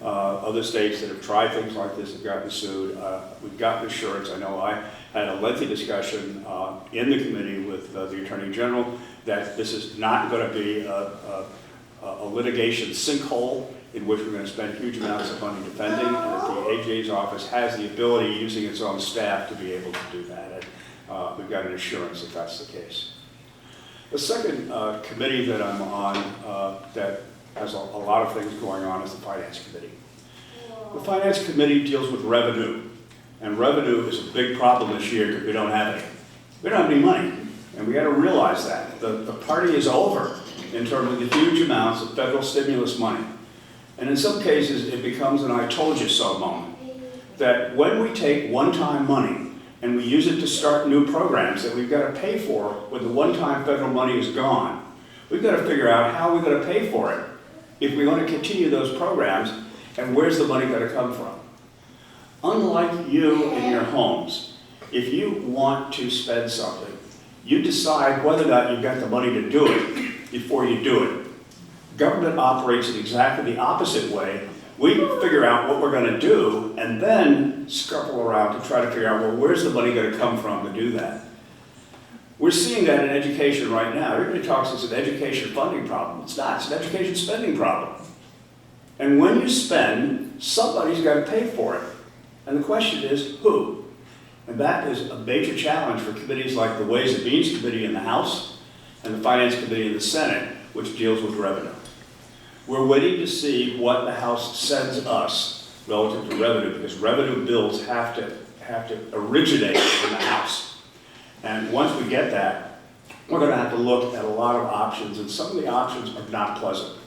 Other states that have tried things like this have gotten sued. We've gotten assurance. I know I had a lengthy discussion in the committee with the Attorney General that this is not going to be a litigation sinkhole in which we're going to spend huge amounts of money defending, and that the AG's office has the ability, using its own staff, to be able to do that. And we've got an assurance that that's the case. The second committee that I'm on that has a lot of things going on is the Finance Committee. The Finance Committee deals with revenue, and revenue is a big problem this year because we don't have any. We don't have any money, and we got to realize that. The party is over in terms of the huge amounts of federal stimulus money. And in some cases, it becomes an I told you so moment. That when we take one-time money and we use it to start new programs that we've got to pay for when the one-time federal money is gone, we've got to figure out how we're going to pay for it if we want to continue those programs, and where's the money going to come from. Unlike you in your homes, if you want to spend something, you decide whether or not you've got the money to do it before you do it. Government operates in exactly the opposite way. We figure out what we're going to do and then scuttle around to try to figure out, well, where's the money going to come from to do that? We're seeing that in education right now. Everybody talks it's an education funding problem. It's not. It's an education spending problem. And when you spend, somebody's got to pay for it. And the question is, who? And that is a major challenge for committees like the Ways and Means Committee in the House and the Finance Committee in the Senate, which deals with revenue. We're waiting to see what the House sends us relative to revenue, because revenue bills have to originate in the House. And once we get that, we're going to have to look at a lot of options, and some of the options are not pleasant.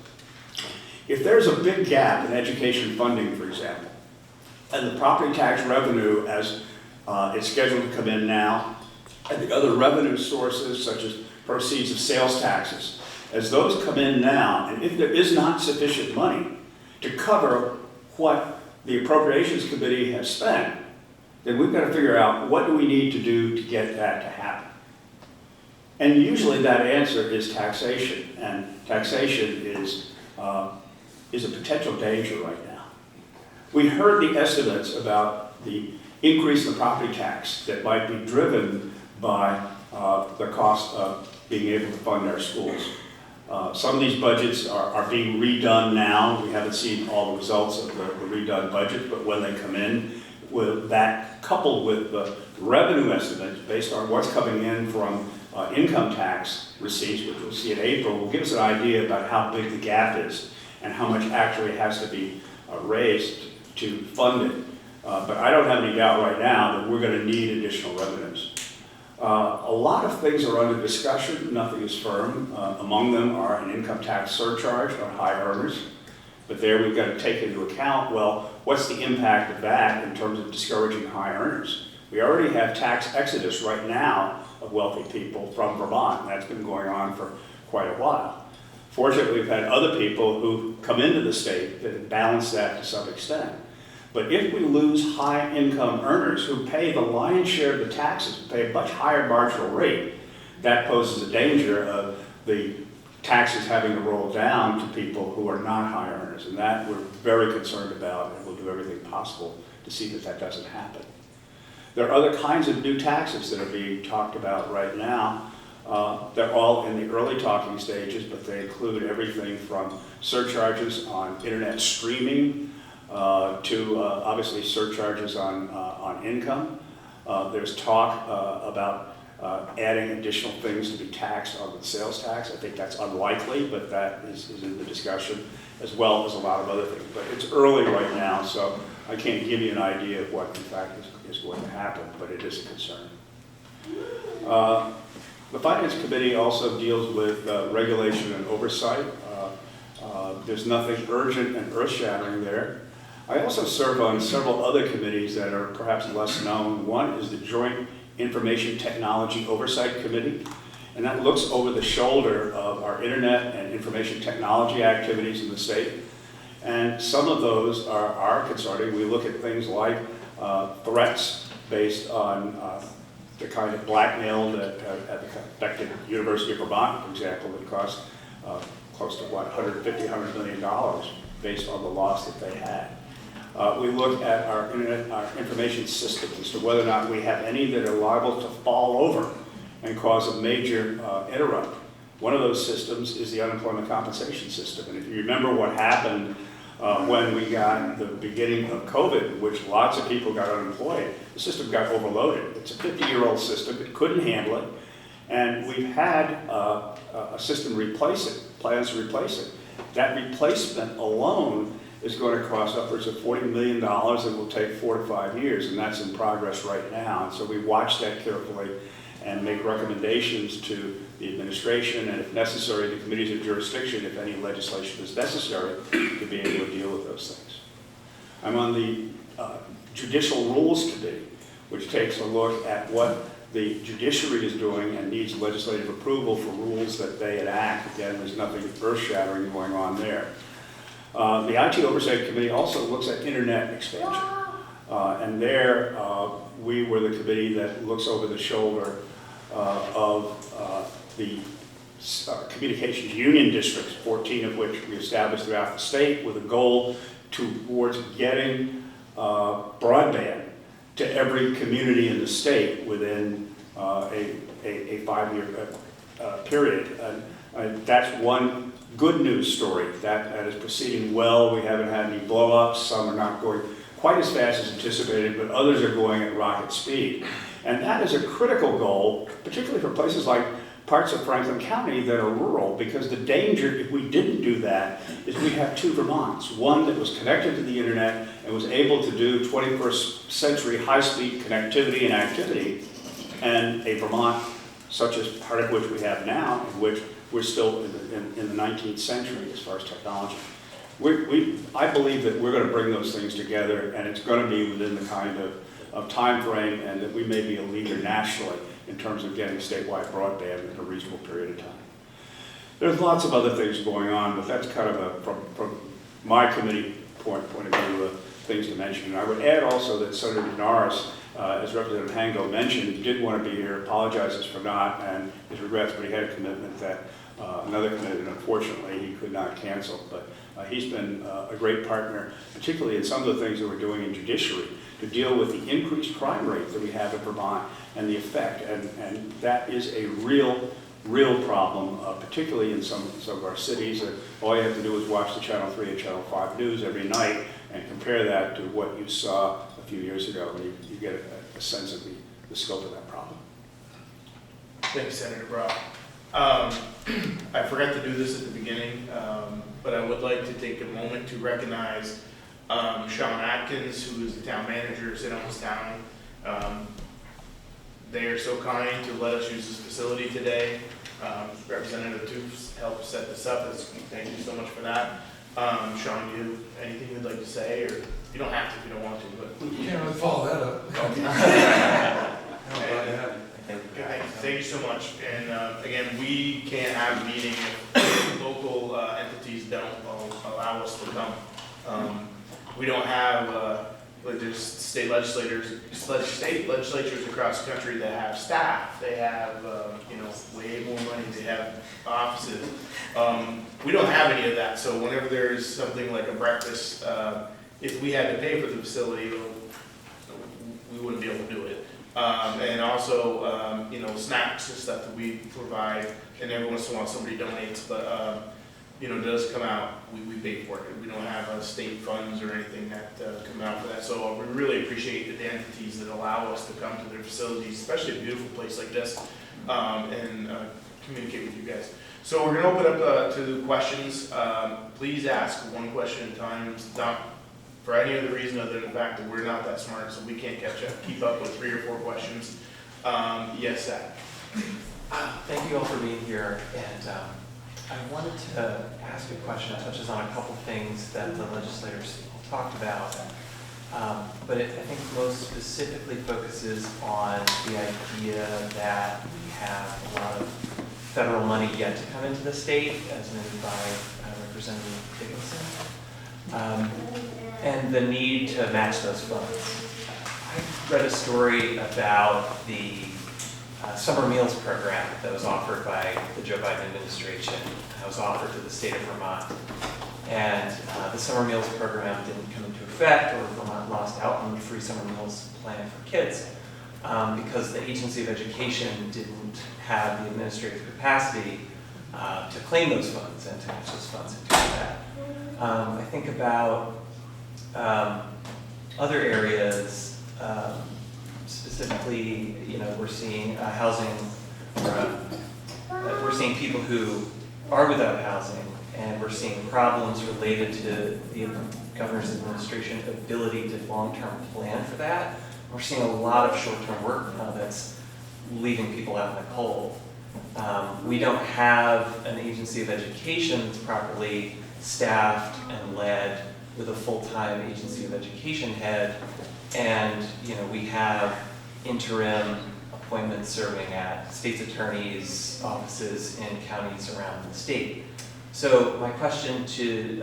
If there's a big gap in education funding, for example, and the property tax revenue as it's scheduled to come in now, and the other revenue sources such as proceeds of sales taxes, as those come in now, and if there is not sufficient money to cover what the Appropriations Committee has spent, then we've got to figure out what do we need to do to get that to happen. And usually that answer is taxation, and taxation is a potential danger right now. We heard the estimates about the increase in the property tax that might be driven by the cost of being able to fund our schools. Some of these budgets are being redone now. We haven't seen all the results of the redone budget, but when they come in, with that, coupled with the revenue estimates based on what's coming in from income tax receipts, which we'll see in April, will give us an idea about how big the gap is and how much actually has to be raised to fund it. But I don't have any doubt right now that we're going to need additional revenues. A lot of things are under discussion, nothing is firm. Among them are an income tax surcharge on high earners. But there we've got to take into account, well, what's the impact of that in terms of discouraging high earners? We already have tax exodus right now of wealthy people from Vermont, and that's been going on for quite a while. Fortunately, we've had other people who come into the state that balance that to some extent. But if we lose high income earners who pay the lion's share of the taxes, pay a much higher marginal rate, that poses a danger of the taxes having to roll down to people who are not high earners. And that we're very concerned about, and we'll do everything possible to see that that doesn't happen. There are other kinds of new taxes that are being talked about right now. They're all in the early talking stages, but they include everything from surcharges on internet streaming to obviously surcharges on income. There's talk about adding additional things to be taxed on the sales tax. I think that's unlikely, but that is in the discussion, as well as a lot of other things. But it's early right now, so I can't give you an idea of what in fact is going to happen, but it is a concern. The Finance Committee also deals with regulation and oversight. There's nothing urgent and earth-shattering there. I also serve on several other committees that are perhaps less known. One is the Joint Information Technology Oversight Committee, and that looks over the shoulder of our internet and information technology activities in the state. And some of those are concerning. We look at things like threats based on the kind of blackmail that affected University of Vermont, for example, that cost close to what, $100 million based on the loss that they had. We look at our internet, our information systems as to whether or not we have any that are liable to fall over and cause a major interrupt. One of those systems is the unemployment compensation system. And if you remember what happened when we got the beginning of COVID, in which lots of people got unemployed, the system got overloaded. It's a 50-year-old system, it couldn't handle it, and we've had a system replace it, plans to replace it. That replacement alone is going to cost upwards of $40 million and will take 4 to 5 years, and that's in progress right now. And so we watch that carefully and make recommendations to the administration, and if necessary, the committees of jurisdiction, if any legislation is necessary, to be able to deal with those things. I'm on the Judicial Rules Committee, which takes a look at what the judiciary is doing and needs legislative approval for rules that they enact. Again, there's nothing earth-shattering going on there. The IT Oversight Committee also looks at internet expansion. And there, we were the committee that looks over the shoulder of the communications union districts, 14 of which we established throughout the state, with a goal towards getting broadband to every community in the state within a 5-year period. And that's one good news story. That is proceeding well. We haven't had any blow-ups. Some are not going quite as fast as anticipated, but others are going at rocket speed. And that is a critical goal, particularly for places like parts of Franklin County that are rural, because the danger, if we didn't do that, is we have 2 Vermonts. One that was connected to the internet and was able to do 21st century high-speed connectivity and activity, and a Vermont such as part of which we have now, in which we're still in the 19th century as far as technology. I believe that we're going to bring those things together, and it's going to be within the kind of time frame, and that we may be a leader nationally in terms of getting statewide broadband in a reasonable period of time. There's lots of other things going on, but that's kind of from my committee point of view, things to mention. And I would add also that Senator Norris, as Representative Hango mentioned, did want to be here, apologizes for not, and his regrets, but he had a commitment that another commitment, unfortunately, he could not cancel. But he's been a great partner, particularly in some of the things that we're doing in judiciary to deal with the increased crime rate that we have in Vermont and the effect. And that is a real problem, particularly in some of our cities. All you have to do is watch the Channel 3 and Channel 5 news every night and compare that to what you saw a a few years ago, and you get a sense of the scope of that problem. Thank you, Senator Brock. I forgot to do this at the beginning, but I would like to take a moment to recognize Sean Atkins, who is the town manager of St. Albans Town. They are so kind to let us use this facility today. Representative Toops helped set this up. Thank you so much for that. Sean, do you have anything you'd like to say, or you don't have to if you don't want to, but. You can't really follow that up. Thank you so much. And again, we can't have a meeting if local entities don't allow us to come. We don't have, there's state legislatures across the country that have staff. They have, way more money. They have offices. We don't have any of that. So whenever there's something like a breakfast, if we had to pay for the facility, we wouldn't be able to do it. And also, snacks and stuff that we provide, and every once in a while somebody donates, but, it does come out, we pay for it. We don't have state funds or anything that come out for that. So we really appreciate the entities that allow us to come to their facilities, especially a beautiful place like this, and communicate with you guys. So we're gonna open up to questions. Please ask one question at a time. It's not for any other reason other than the fact that we're not that smart, so we can't keep up with 3 or 4 questions. Yes, Zach. Thank you all for being here, and I wanted to ask a question that touches on a couple things that the legislators talked about, but I think most specifically focuses on the idea that we have a lot of federal money yet to come into the state, as noted by Representative Dickinson. And the need to match those funds. I read a story about the summer meals program that was offered by the Joe Biden administration. That was offered to the state of Vermont. And the summer meals program didn't come into effect, or Vermont lost out on the free summer meals plan for kids because the Agency of Education didn't have the administrative capacity to claim those funds and to match those funds and do that. I think about other areas, specifically, we're seeing housing, we're seeing people who are without housing, and we're seeing problems related to the governor's administration ability to long-term plan for that. We're seeing a lot of short-term work now that's leaving people out in the cold. We don't have an agency of education that's properly staffed and led with a full-time agency of education head, and we have interim appointments serving at state's attorneys' offices in counties around the state. So my question to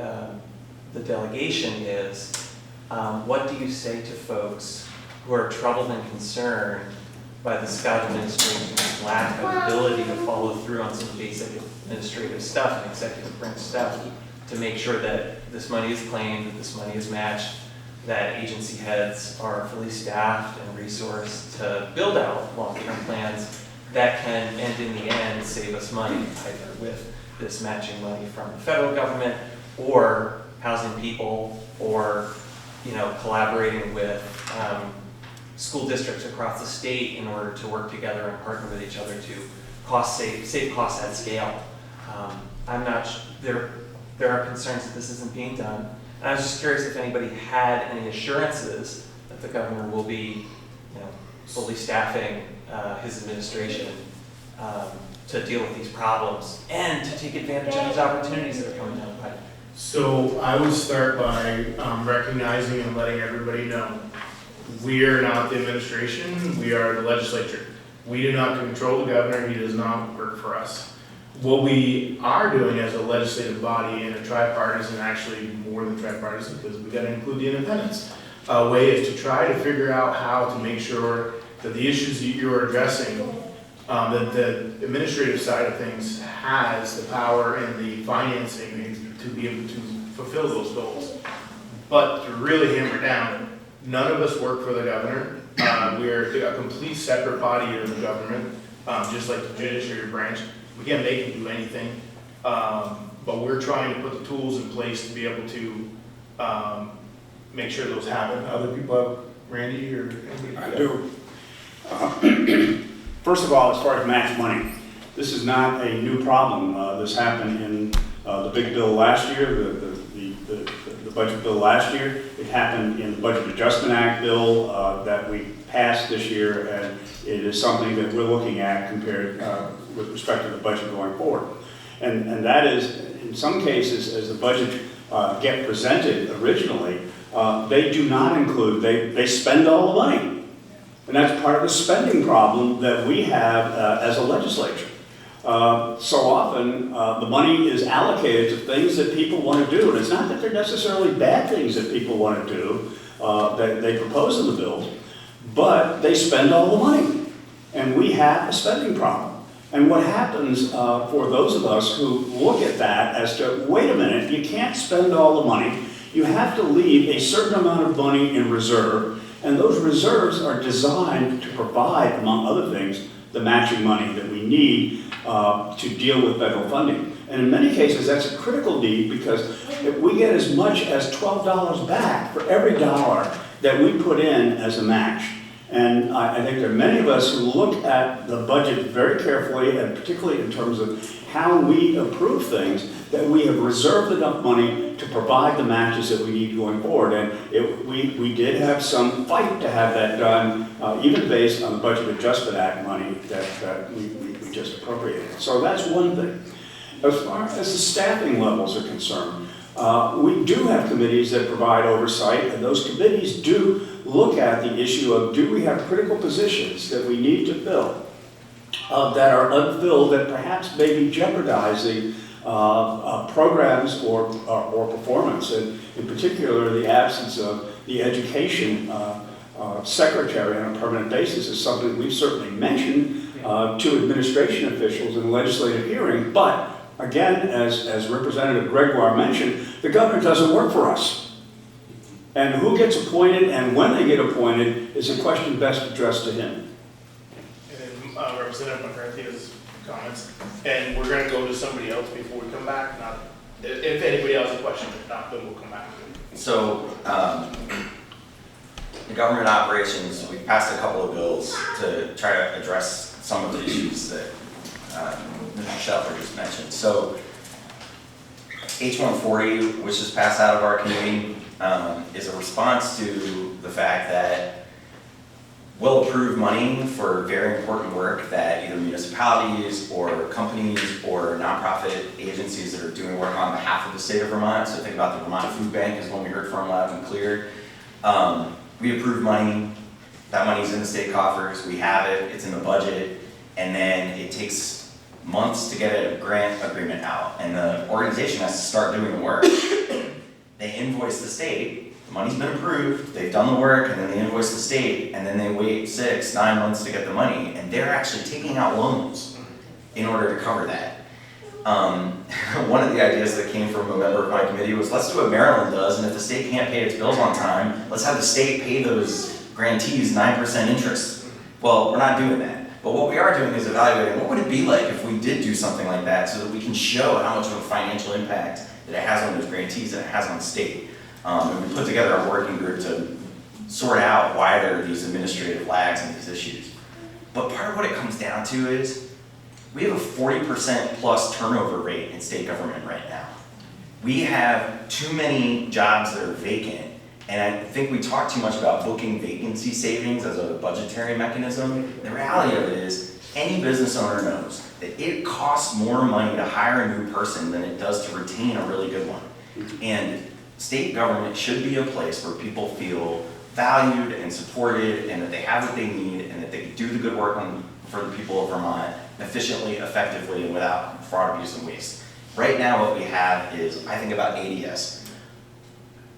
the delegation is, what do you say to folks who are troubled and concerned by the Scott administration's lack of ability to follow through on some basic administrative stuff and executive branch stuff to make sure that this money is claimed, that this money is matched, that agency heads are fully staffed and resourced to build out long-term plans that can, and in the end, save us money, either with this matching money from the federal government or housing people, or collaborating with school districts across the state in order to work together and partner with each other to save costs at scale. I'm not there are concerns that this isn't being done. And I was just curious if anybody had any assurances that the governor will be, fully staffing his administration to deal with these problems and to take advantage of these opportunities that are coming down the pipe. So I would start by recognizing and letting everybody know we are not the administration, we are the legislature. We do not control the governor, he does not work for us. What we are doing as a legislative body and a tripartisan, actually more than tripartisan, because we got to include the independents, way is to try to figure out how to make sure that the issues that you're addressing, that the administrative side of things has the power and the financing to be able to fulfill those goals. But to really hammer down, none of us work for the governor. We're a complete separate body of the government, just like the judiciary branch. Again, they can do anything, but we're trying to put the tools in place to be able to make sure those happen. Other people have Randy or anybody? I do. First of all, as far as match money, this is not a new problem. This happened in the big bill last year, the budget bill last year. It happened in the Budget Adjustment Act bill that we passed this year, and it is something that we're looking at compared with respect to the budget going forward. And that is, in some cases, as the budget get presented originally, they do not include, they spend all the money. And that's part of the spending problem that we have as a legislature. So often, the money is allocated to things that people want to do. And it's not that they're necessarily bad things that people want to do, that they propose in the bills, but they spend all the money. And we have a spending problem. And what happens for those of us who look at that as to, wait a minute, you can't spend all the money. You have to leave a certain amount of money in reserve. And those reserves are designed to provide, among other things, the matching money that we need to deal with federal funding. And in many cases, that's a critical need because if we get as much as $12 back for every dollar that we put in as a match. And I think there are many of us who look at the budget very carefully, and particularly in terms of how we approve things, that we have reserved enough money to provide the matches that we need going forward. And we did have some fight to have that done, even based on the Budget Adjustment Act money that we just appropriated. So that's one thing. As far as the staffing levels are concerned, we do have committees that provide oversight, and those committees do look at the issue of, do we have critical positions that we need to fill that are unfilled, that perhaps may be jeopardizing programs or performance, and in particular the absence of the education secretary on a permanent basis is something we've certainly mentioned to administration officials in legislative hearing. But again, as Representative Gregoire mentioned, the governor doesn't work for us. And who gets appointed and when they get appointed is a question best addressed to him. And then Representative McCarthy has comments. And we're going to go to somebody else before we come back. Not if anybody else has a question, if not, then we'll come back. So, the government operations, we passed a couple of bills to try to address some of the issues that Mr. Shelfer just mentioned. So, H-140, which is passed out of our committee, is a response to the fact that we'll approve money for very important work that either municipalities or companies or nonprofit agencies that are doing work on behalf of the state of Vermont. So think about the Vermont Food Bank is one we heard from loud and clear. We approve money, that money's in the state coffers, we have it, it's in the budget, and then it takes months to get a grant agreement out, and the organization has to start doing the work. They invoice the state, the money's been approved, they've done the work, and then they invoice the state, and then they wait 6-9 months to get the money, and they're actually taking out loans in order to cover that. One of the ideas that came from a member of my committee was, let's do what Maryland does, and if the state can't pay its bills on time, let's have the state pay those grantees 9% interest. Well, we're not doing that. But what we are doing is evaluating what would it be like if we did do something like that so that we can show how much of a financial impact that it has on those grantees and it has on the state. And we put together a working group to sort out why there are these administrative lags and these issues. But part of what it comes down to is we have a 40% plus turnover rate in state government right now. We have too many jobs that are vacant, and I think we talk too much about booking vacancy savings as a budgetary mechanism. The reality of it is, any business owner knows that it costs more money to hire a new person than it does to retain a really good one. And state government should be a place where people feel valued and supported, and that they have what they need, and that they can do the good work for the people of Vermont efficiently, effectively, and without fraud, abuse, and waste. Right now what we have is, I think about ADS.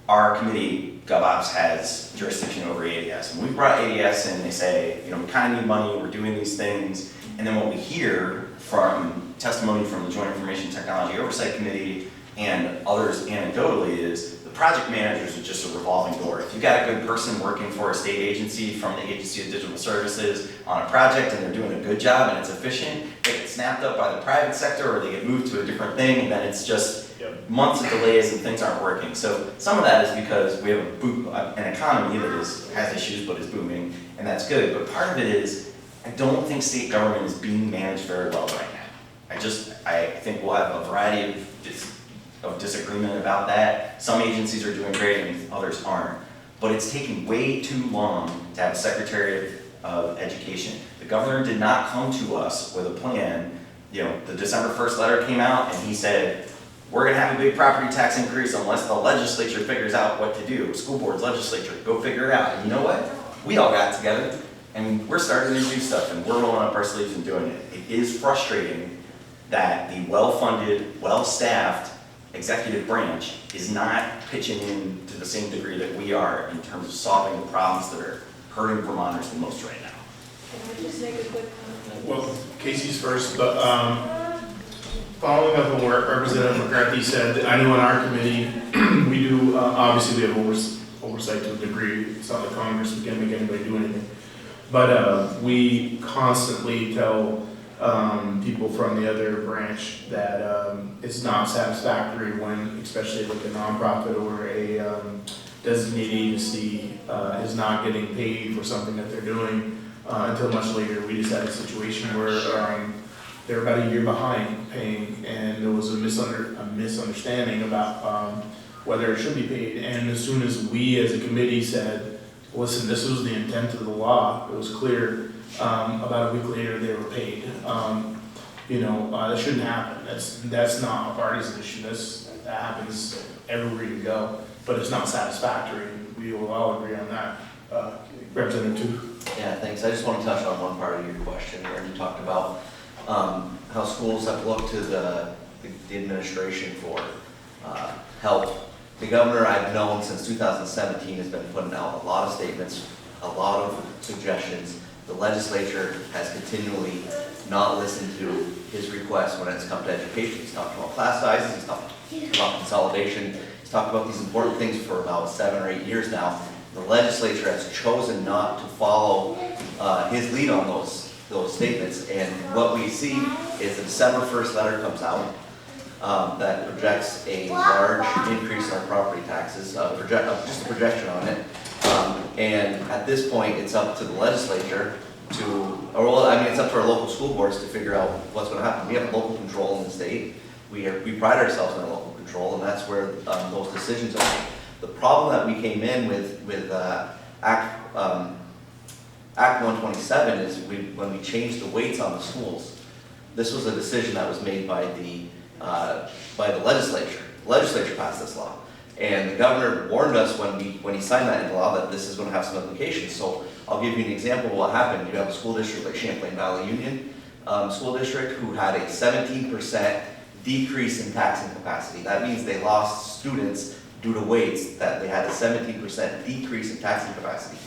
Our committee, GovOps, has jurisdiction over ADS. And we brought ADS in, they say, you know, we kind of need money, we're doing these things. And then what we hear from testimony from the Joint Information Technology Oversight Committee and others anecdotally is, the project managers are just a revolving door. If you've got a good person working for a state agency from the Agency of Digital Services on a project and they're doing a good job and it's efficient, they get snapped up by the private sector or they get moved to a different thing, and then it's just months of delays and things aren't working. So some of that is because we have an economy that has issues but is booming, and that's good. But part of it is, I don't think state government is being managed very well right now. I think we'll have a variety of disagreement about that. Some agencies are doing great and others aren't. But it's taking way too long to have a Secretary of Education. The governor did not come to us with a plan. The December 1st letter came out and he said, we're gonna have a big property tax increase unless the legislature figures out what to do. School boards, legislature, go figure it out. And you know what? We all got together and we're starting to do stuff and we're rolling up our sleeves and doing it. It is frustrating that the well-funded, well-staffed executive branch is not pitching in to the same degree that we are in terms of solving the problems that are hurting Vermonters the most right now. Can I just make a quick comment? Well, Casey's first, but following up on what Representative McCarthy said, I know on our committee, we do, obviously we have oversight to a degree. It's not like Congress, we can't make anybody do anything. But we constantly tell people from the other branch that it's not satisfactory when, especially like a nonprofit or a designated agency is not getting paid for something that they're doing until much later. We just had a situation where they're about a year behind paying, and there was a misunderstanding about whether it should be paid. And as soon as we as a committee said, listen, this was the intent of the law, it was clear, about a week later they were paid. That shouldn't happen. That's not a partisan issue. That happens everywhere you go, but it's not satisfactory. We will all agree on that. Representative Tu. Yeah, thanks. I just want to touch on one part of your question where you talked about how schools have looked to the administration for help. The governor, I've known since 2017, has been putting out a lot of statements, a lot of suggestions. The legislature has continually not listened to his requests when it's come to education. He's talked about class sizes, he's talked about consolidation, he's talked about these important things for about 7 or 8 years now. The legislature has chosen not to follow his lead on those statements. And what we see is the December 1st letter comes out that projects a large increase in our property taxes, just a projection on it. And at this point, it's up to the legislature it's up to our local school boards to figure out what's going to happen. We have local control in the state. We pride ourselves on our local control, and that's where those decisions are made. The problem that we came in with Act 127 is when we changed the weights on the schools. This was a decision that was made by the legislature. The legislature passed this law. And the governor warned us when he signed that into law that this is going to have some implications. So I'll give you an example of what happened. You have a school district like Champlain Valley Union School District who had a 17% decrease in taxing capacity. That means they lost students due to weights, that they had a 17% decrease in taxing capacity.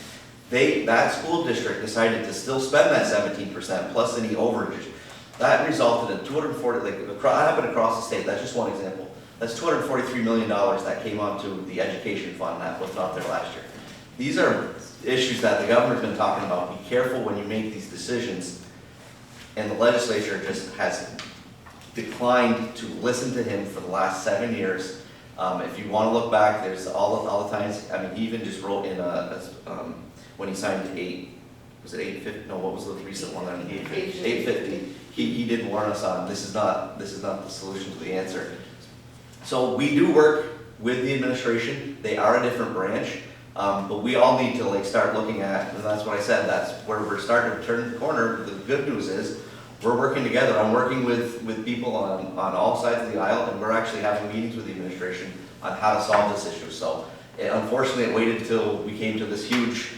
That school district decided to still spend that 17% plus any overages. That resulted in that happened across the state. That's just one example. That's $243 million that came onto the education fund that was not there last year. These are issues that the governor's been talking about. Be careful when you make these decisions. And the legislature just has declined to listen to him for the last 7 years. If you want to look back, there's all the times, he even just wrote in when he signed 850, no, what was the recent one? 850. He did warn us on this is not the solution to the answer. So we do work with the administration. They are a different branch, but we all need to start looking at, and that's what I said, that's where we're starting to turn the corner. The good news is we're working together. I'm working with people on all sides of the aisle, and we're actually having meetings with the administration on how to solve this issue. So unfortunately, it waited until we came to this huge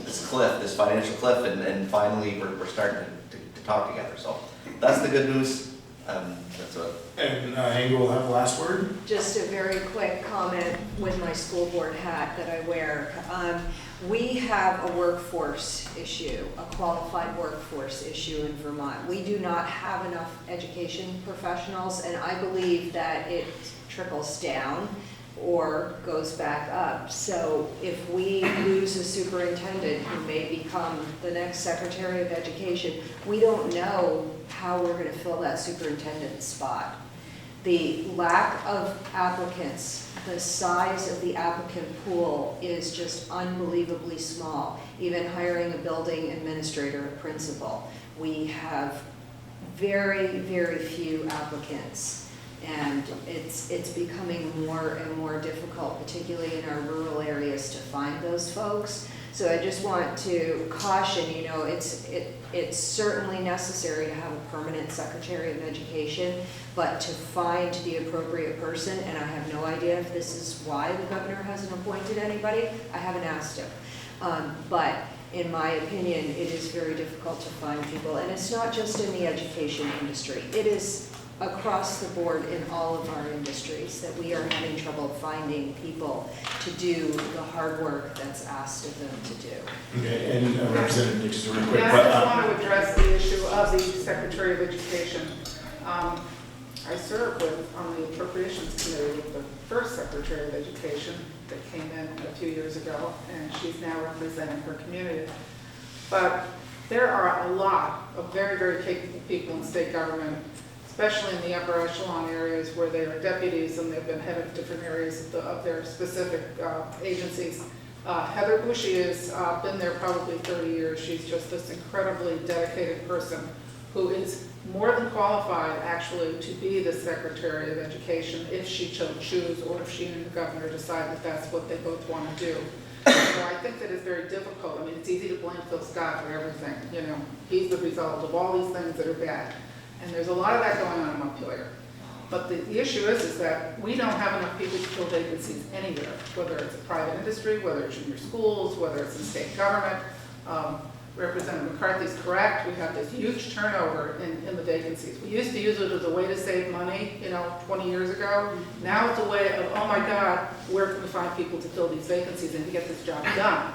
this financial cliff, and finally we're starting to talk together. So that's the good news. That's it. And Hank will have the last word. Just a very quick comment with my school board hat that I wear. We have a workforce issue, a qualified workforce issue in Vermont. We do not have enough education professionals, and I believe that it trickles down or goes back up. So if we lose a superintendent who may become the next Secretary of Education, we don't know how we're going to fill that superintendent spot. The lack of applicants, the size of the applicant pool is just unbelievably small. Even hiring a building administrator, a principal, we have very, very few applicants. And it's becoming more and more difficult, particularly in our rural areas, to find those folks. So I just want to caution, you know, it's certainly necessary to have a permanent Secretary of Education, but to find the appropriate person, and I have no idea if this is why the governor hasn't appointed anybody, I haven't asked him. But in my opinion, it is very difficult to find people, and it's not just in the education industry. It is across the board in all of our industries that we are having trouble finding people to do the hard work that's asked of them to do. Okay, and Representative Nix, just really quick. Yeah, but, I just want to address the issue of the Secretary of Education. I served on the Appropriations Committee with the first Secretary of Education that came in a few years ago, and she's now representing her community. But there are a lot of very, very capable people in state government, especially in the upper echelon areas where they are deputies and they've been head of different areas of their specific agencies. Heather Bushy has been there probably 30 years. She's just this incredibly dedicated person who is more than qualified actually to be the Secretary of Education if she choose or if she and the governor decide that that's what they both want to do. So I think that it's very difficult. I mean, it's easy to blame Phil Scott for everything. You know, he's the result of all these things that are bad. And there's a lot of that going on up here. But the issue is that we don't have enough people to fill vacancies anywhere, whether it's a private industry, whether it's in your schools, whether it's in state government. Representative McCarthy's correct. We have this huge turnover in the vacancies. We used to use it as a way to save money, 20 years ago. Now it's a way of, oh my God, where can we find people to fill these vacancies and to get this job done?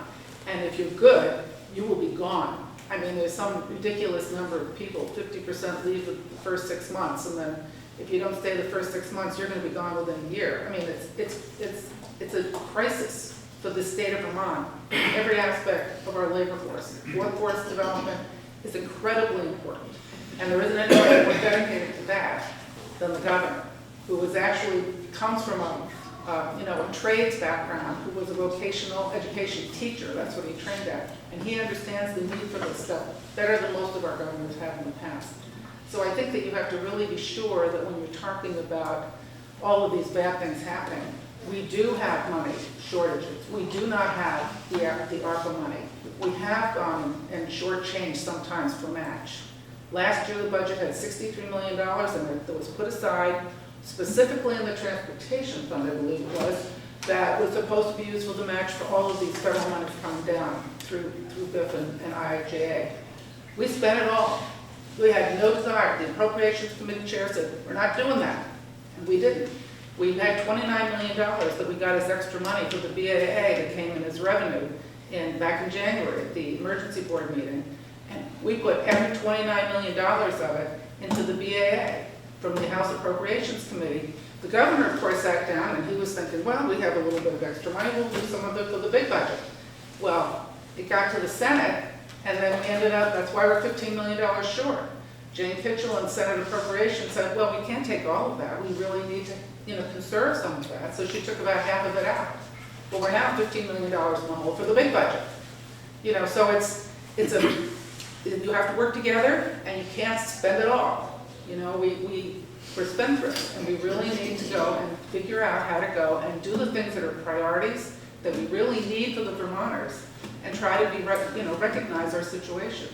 And if you're good, you will be gone. I mean, there's some ridiculous number of people, 50% leave the first 6 months, and then if you don't stay the first 6 months, you're going to be gone within a year. I mean, it's a crisis for the state of Vermont. Every aspect of our labor force, workforce development is incredibly important, and there isn't anybody more dedicated to that than the governor, who comes from a trades background, who was a vocational education teacher. That's what he trained at. And he understands the need for this stuff better than most of our governors have in the past. So I think that you have to really be sure that when you're talking about all of these bad things happening, we do have money shortages. We do not have the ARPA money. We have gone and shortchanged sometimes for match. Last year, the budget had $63 million, and it was put aside specifically in the transportation fund, I believe it was, that was supposed to be used for the match for all of these federal monies coming down through BIF and IIJA. We spent it all. We had no desire. The Appropriations Committee chair said, we're not doing that. And we didn't. We had $29 million that we got as extra money for the BAA that came in as revenue back in January at the emergency board meeting. And we put every $29 million of it into the BAA from the House Appropriations Committee. The governor, of course, sat down and he was thinking, well, we have a little bit of extra money, we'll do some of it for the big budget. Well, it got to the Senate, and then we ended up, that's why we're $15 million short. Jane Kitchell in Senate Appropriations said, well, we can't take all of that. We really need to, conserve some of that. So she took about half of it out. But we're now $15 million in the hole for the big budget. So you have to work together, and you can't spend it all. We're spendthrifts, and we really need to go and figure out how to go and do the things that are priorities that we really need for the Vermonters, and try to recognize our situation.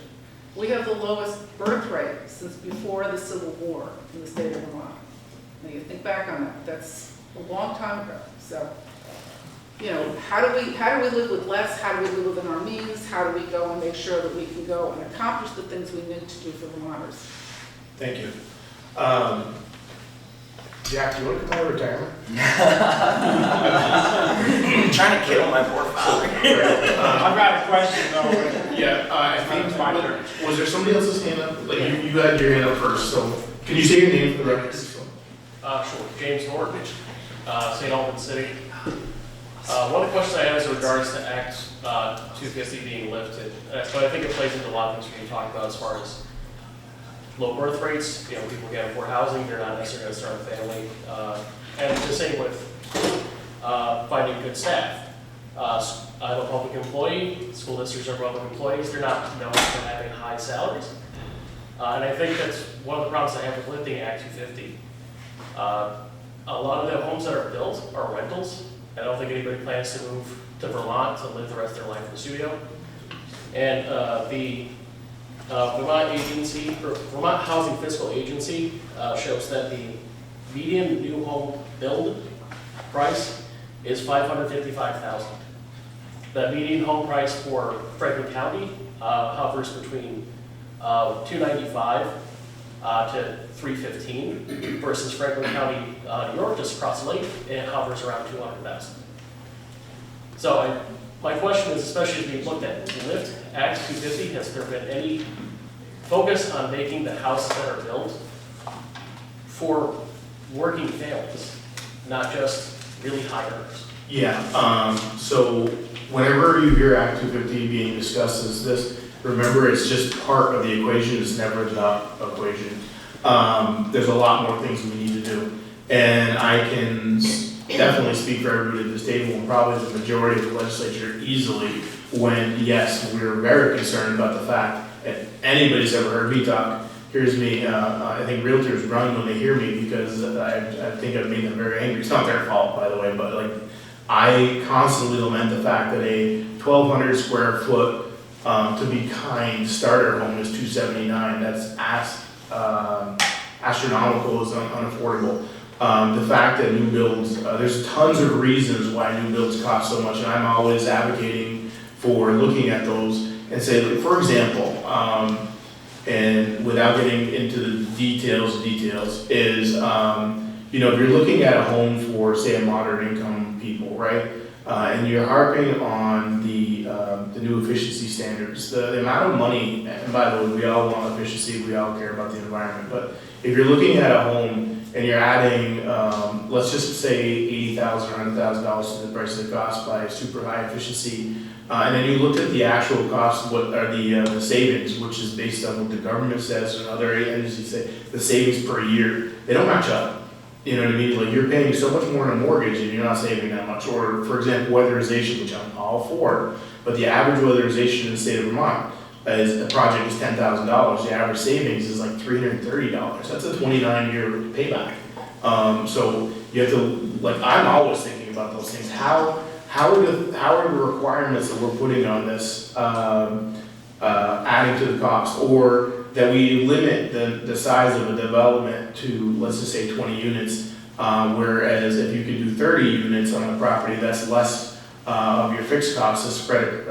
We have the lowest birth rate since before the Civil War in the state of Vermont. Now you think back on that, that's a long time ago. So, how do we live with less? How do we live within our means? How do we go and make sure that we can go and accomplish the things we need to do for Vermonters? Thank you. Jack, do you want to come out of retirement? I'm trying to kill my poor father. I've got a question though. Yeah, I think, was there somebody else's hand up? Like, you had your hand up first, so can you say your name for the record? Sure. James Norton, St. Albans City. One of the questions I have is in regards to Act 250 being lifted. So I think it plays into a lot of things we can talk about as far as low birth rates, people can't afford housing, they're not necessarily going to start a family. And it's the same with finding good staff. I'm a public employee, school districts are public employees, they're not known for having high salaries. And I think that's one of the problems I have with lifting Act 250. A lot of the homes that are built are rentals. I don't think anybody plans to move to Vermont to live the rest of their life in the studio. And the Vermont Housing Fiscal Agency shows that the median new home build price is $555,000. The median home price for Franklin County hovers between $295,000 to $315,000 versus Franklin County, New York, just across the lake, it hovers around $200,000. So my question is, especially as we looked at LIFT Act 250, has there been any focus on making the houses that are built for working families, not just really high earners? Yeah, so whenever you hear Act 250 being discussed as this, remember it's just part of the equation, it's never the equation. There's a lot more things we need to do. And I can definitely speak for everybody at this table, and probably the majority of the legislature easily, when yes, we're very concerned about the fact that anybody's ever heard me talk, hears me, I think realtors run when they hear me because I think I've made them very angry. It's not their fault, by the way, but like, I constantly lament the fact that a 1,200 square foot, to be kind, starter home is $279. That's astronomical, is unaffordable. The fact that new builds, there's tons of reasons why new builds cost so much, and I'm always advocating for looking at those and say, for example, and without getting into the details, is, if you're looking at a home for, say, a moderate income people, right? And you're harping on the new efficiency standards, the amount of money, and by the way, we all want efficiency, we all care about the environment, but if you're looking at a home and you're adding, let's just say $80,000 or $100,000 to the price of the cost by super high efficiency, and then you looked at the actual cost, what are the savings, which is based on what the government says and other agencies say, the savings per year, they don't match up. You know what I mean? Like, you're paying so much more on a mortgage and you're not saving that much. Or, for example, weatherization, which I'm all for, but the average weatherization in the state of Vermont is a project is $10,000. The average savings is like $330. That's a 29-year payback. So you have to, like, I'm always thinking about those things. How are the requirements that we're putting on this adding to the cost, or that we limit the size of a development to, let's just say 20 units, whereas if you can do 30 units on a property, that's less of your fixed costs spread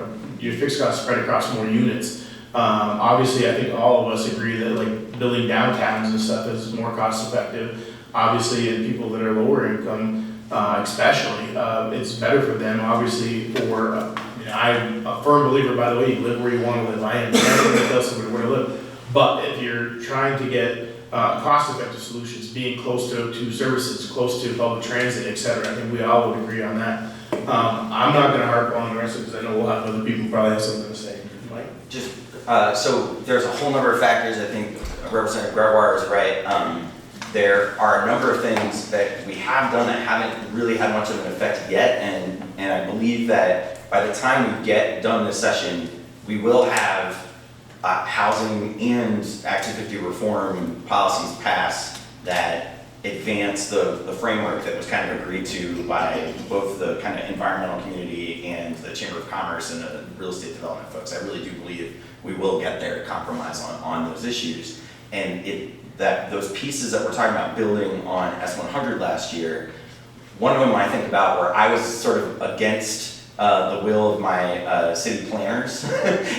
across more units. Obviously, I think all of us agree that like building downtowns and stuff is more cost effective. Obviously, and people that are lower income, especially, it's better for them. Obviously, for I'm a firm believer, by the way, you live where you want to live. I am never going to tell somebody where to live. But if you're trying to get cost-effective solutions, being close to services, close to public transit, et cetera, I think we all would agree on that. I'm not going to harp on the rest of it because I know we'll have other people probably have something to say. Mike? Just, so there's a whole number of factors. I think Representative Gregoire is right. There are a number of things that we have done that haven't really had much of an effect yet, and I believe that by the time we get done this session, we will have housing and Act 250 reform policies passed that advance the framework that was kind of agreed to by both the kind of environmental community and the Chamber of Commerce and the real estate development folks. I really do believe we will get there to compromise on those issues. And that those pieces that we're talking about building on S100 last year, one of them I think about where I was sort of against the will of my city planners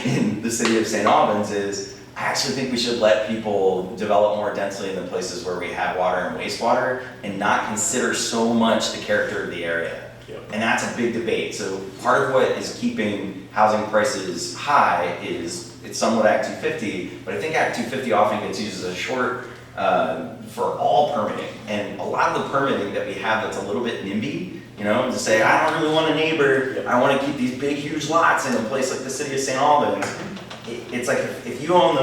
in the city of St. Albans is I actually think we should let people develop more densely in the places where we have water and wastewater and not consider so much the character of the area. Yep. And that's a big debate. So part of what is keeping housing prices high is it's somewhat Act 250, but I think Act 250 often gets used as a short for all permitting. And a lot of the permitting that we have that's a little bit NIMBY, to say, I don't really want a neighbor, I want to keep these big, huge lots in a place like the city of St. Albans. It's like if you own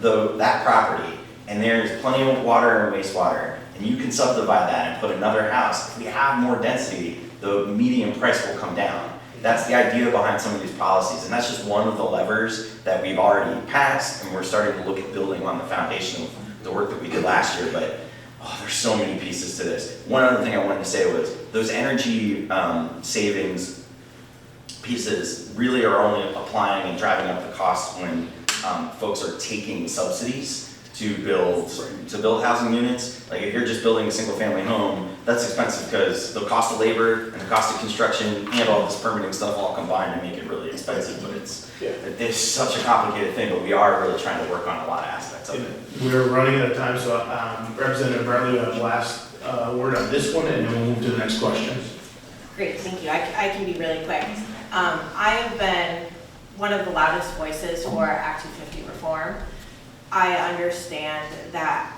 that property and there's plenty of water and wastewater, and you can subdivide that and put another house, if we have more density, the median price will come down. That's the idea behind some of these policies, and that's just one of the levers that we've already passed, and we're starting to look at building on the foundation of the work that we did last year, but there's so many pieces to this. One other thing I wanted to say was, those energy savings pieces really are only applying and driving up the cost when folks are taking subsidies to build housing units. Like if you're just building a single family home, that's expensive because the cost of labor and the cost of construction and all this permitting stuff all combined to make it really expensive, but it's such a complicated thing, but we are really trying to work on a lot of aspects of it. We're running out of time, so Representative Bradley will have last word on this one, and then we'll move to the next question. Great, thank you. I can be really quick. I have been one of the loudest voices for Act 250 reform. I understand that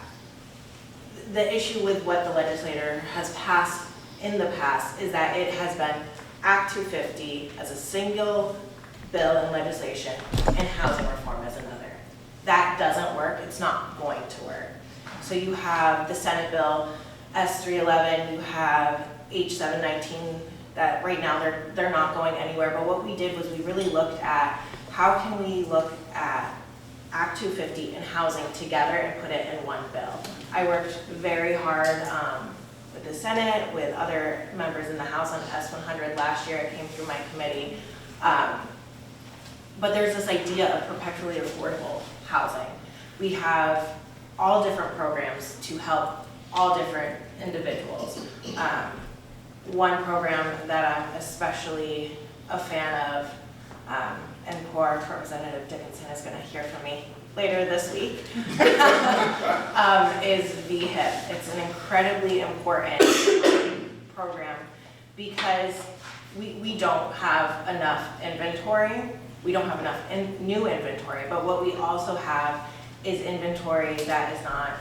the issue with what the legislator has passed in the past is that it has been Act 250 as a single bill in legislation and housing reform as another. That doesn't work. It's not going to work. So you have the Senate bill S311, you have H719 that right now they're not going anywhere, but what we did was we really looked at how can we look at Act 250 and housing together and put it in one bill. I worked very hard with the Senate, with other members in the House on S100 last year. It came through my committee. But there's this idea of perpetually affordable housing. We have all different programs to help all different individuals. One program that I'm especially a fan of, and poor Representative Dickinson is going to hear from me later this week, is VHIP. It's an incredibly important program because we don't have enough inventory. We don't have enough new inventory, but what we also have is inventory that is not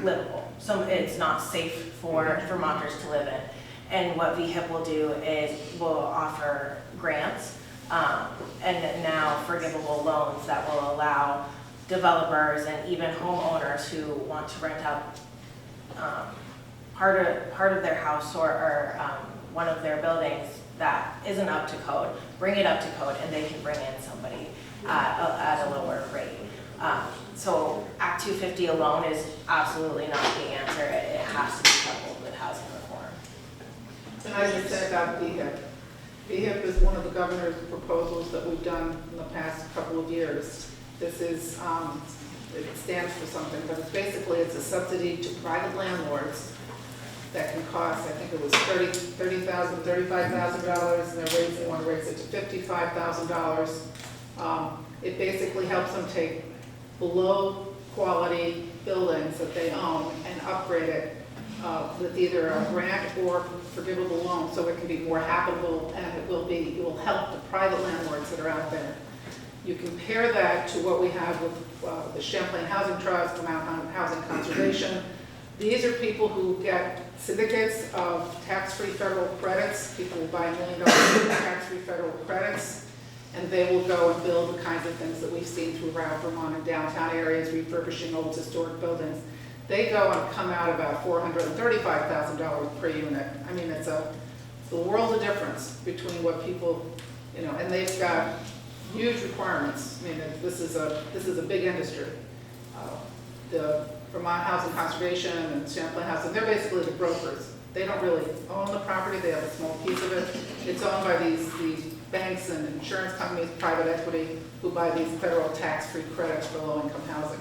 livable. So it's not safe for Vermonters to live in. And what VHIP will do is we'll offer grants and now forgivable loans that will allow developers and even homeowners who want to rent out part of their house or one of their buildings that isn't up to code, bring it up to code, and they can bring in somebody at a lower rate. So Act 250 alone is absolutely not the answer. It has to be coupled with housing reform. And I just said about VHIP. VHIP is one of the governor's proposals that we've done in the past couple of years. This is, it stands for something, but it's basically it's a subsidy to private landlords that can cost, I think it was $30,000, $35,000, and they want to raise it to $55,000. It basically helps them take below quality buildings that they own and upgrade it with either a grant or forgivable loan, so it can be more habitable, and it will help the private landlords that are out there. You compare that to what we have with the Champlain Housing Trust, Vermont Housing Conservation. These are people who get syndicates of tax-free federal credits. People will buy $1 million of tax-free federal credits, and they will go and build the kinds of things that we've seen throughout Vermont and downtown areas, refurbishing old historic buildings. They go and come out about $435,000 per unit. I mean, it's a world of difference between what people, and they've got huge requirements. I mean, this is a big industry. The Vermont Housing Conservation and Champlain Housing, they're basically the brokers. They don't really own the property. They have a small piece of it. It's owned by these banks and insurance companies, private equity, who buy these federal tax-free credits for low-income housing.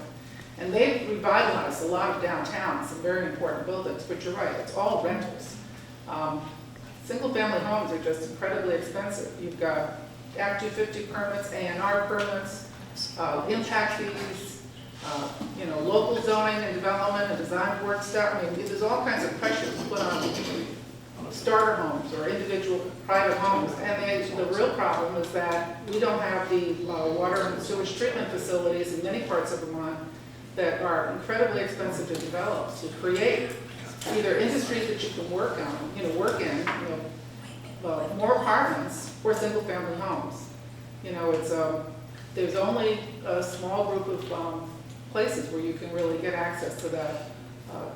And they've revitalized a lot of downtown, some very important buildings, but you're right, it's all rentals. Single-family homes are just incredibly expensive. You've got Act 250 permits, A&R permits, impact fees, local zoning and development and design work stuff. I mean, there's all kinds of pressures put on starter homes or individual private homes. And the real problem is that we don't have the water and sewage treatment facilities in many parts of Vermont that are incredibly expensive to develop, to create either industries that you can work on, more apartments or single-family homes. There's only a small group of places where you can really get access to the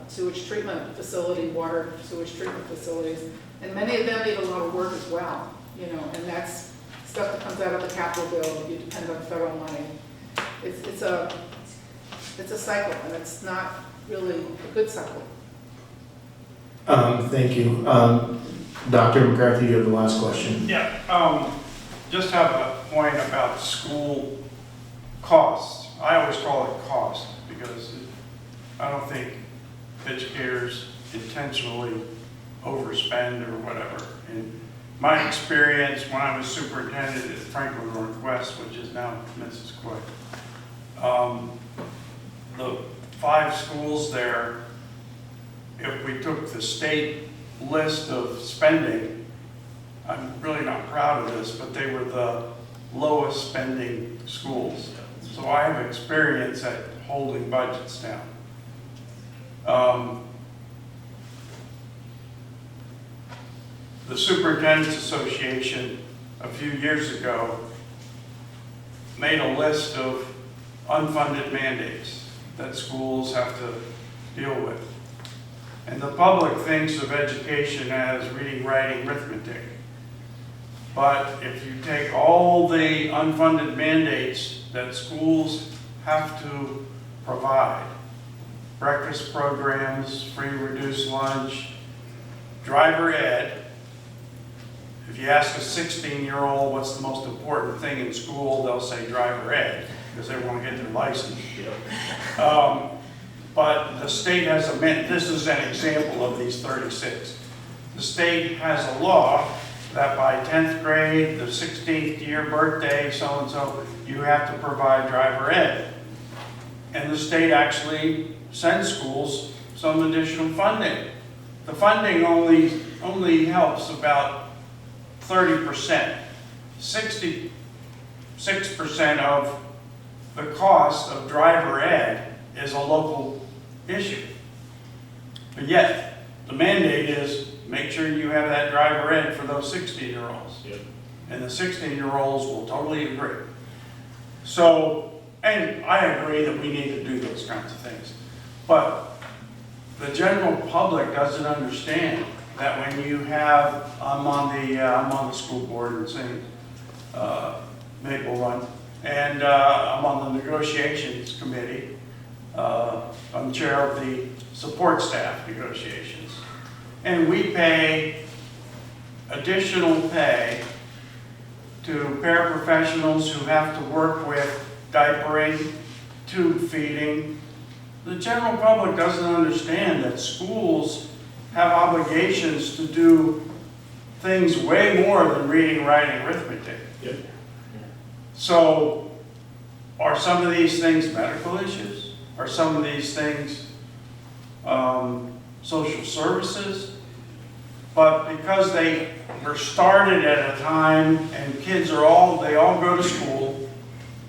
sewage treatment facility, water sewage treatment facilities. And many of them need a lot of work as well, you know, and that's stuff that comes out of the capital bill, you depend on federal money. It's a cycle, and it's not really a good cycle. Thank you. Dr. McCarthy, you have the last question. Yeah, just have a point about school costs. I always call it cost because I don't think educators intentionally overspend or whatever. In my experience, when I was superintendent at Franklin Northwest, which is now Mrs. Quick, the 5 schools there, if we took the state list of spending, I'm really not proud of this, but they were the lowest spending schools. So I have experience at holding budgets down. The Superintendent's Association a few years ago made a list of unfunded mandates that schools have to deal with. And the public thinks of education as reading, writing, arithmetic. But if you take all the unfunded mandates that schools have to provide, breakfast programs, free reduced lunch, driver ed. If you ask a 16-year-old what's the most important thing in school, they'll say driver ed, because they want to get their license. But the state has this is an example of these 36. The state has a law that by 10th grade, the 16th year birthday, so-and-so, you have to provide driver ed. And the state actually sends schools some additional funding. The funding only helps about 30%. 66% of the cost of driver ed is a local issue. But yet, the mandate is make sure you have that driver ed for those 16-year-olds. Yep. And the 16-year-olds will totally agree. So, and I agree that we need to do those kinds of things. But the general public doesn't understand that when you have, I'm on the school board in St. Maple Run, and I'm on the negotiations committee. I'm chair of the support staff negotiations. And we pay additional pay to paraprofessionals who have to work with diapering, tube feeding. The general public doesn't understand that schools have obligations to do things way more than reading, writing, arithmetic. Yep. So, are some of these things medical issues? Are some of these things social services? But because they were started at a time and kids are they all go to school,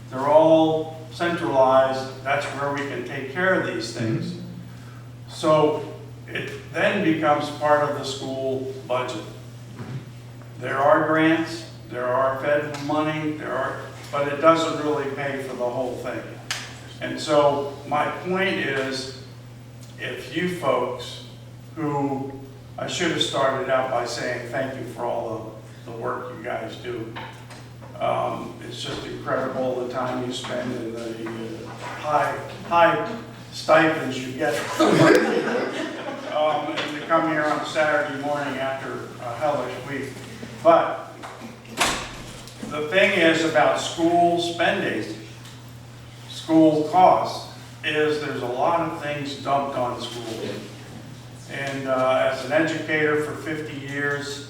they're all centralized, that's where we can take care of these things. So it then becomes part of the school budget. There are grants, there are federal money, but it doesn't really pay for the whole thing. And so my point is, if you folks who, I should have started out by saying thank you for all the work you guys do. It's just incredible the time you spend and the high stipends you get. And to come here on Saturday morning after a hellish week. But the thing is about school spending, school costs, is there's a lot of things dumped on schools. And as an educator for 50 years,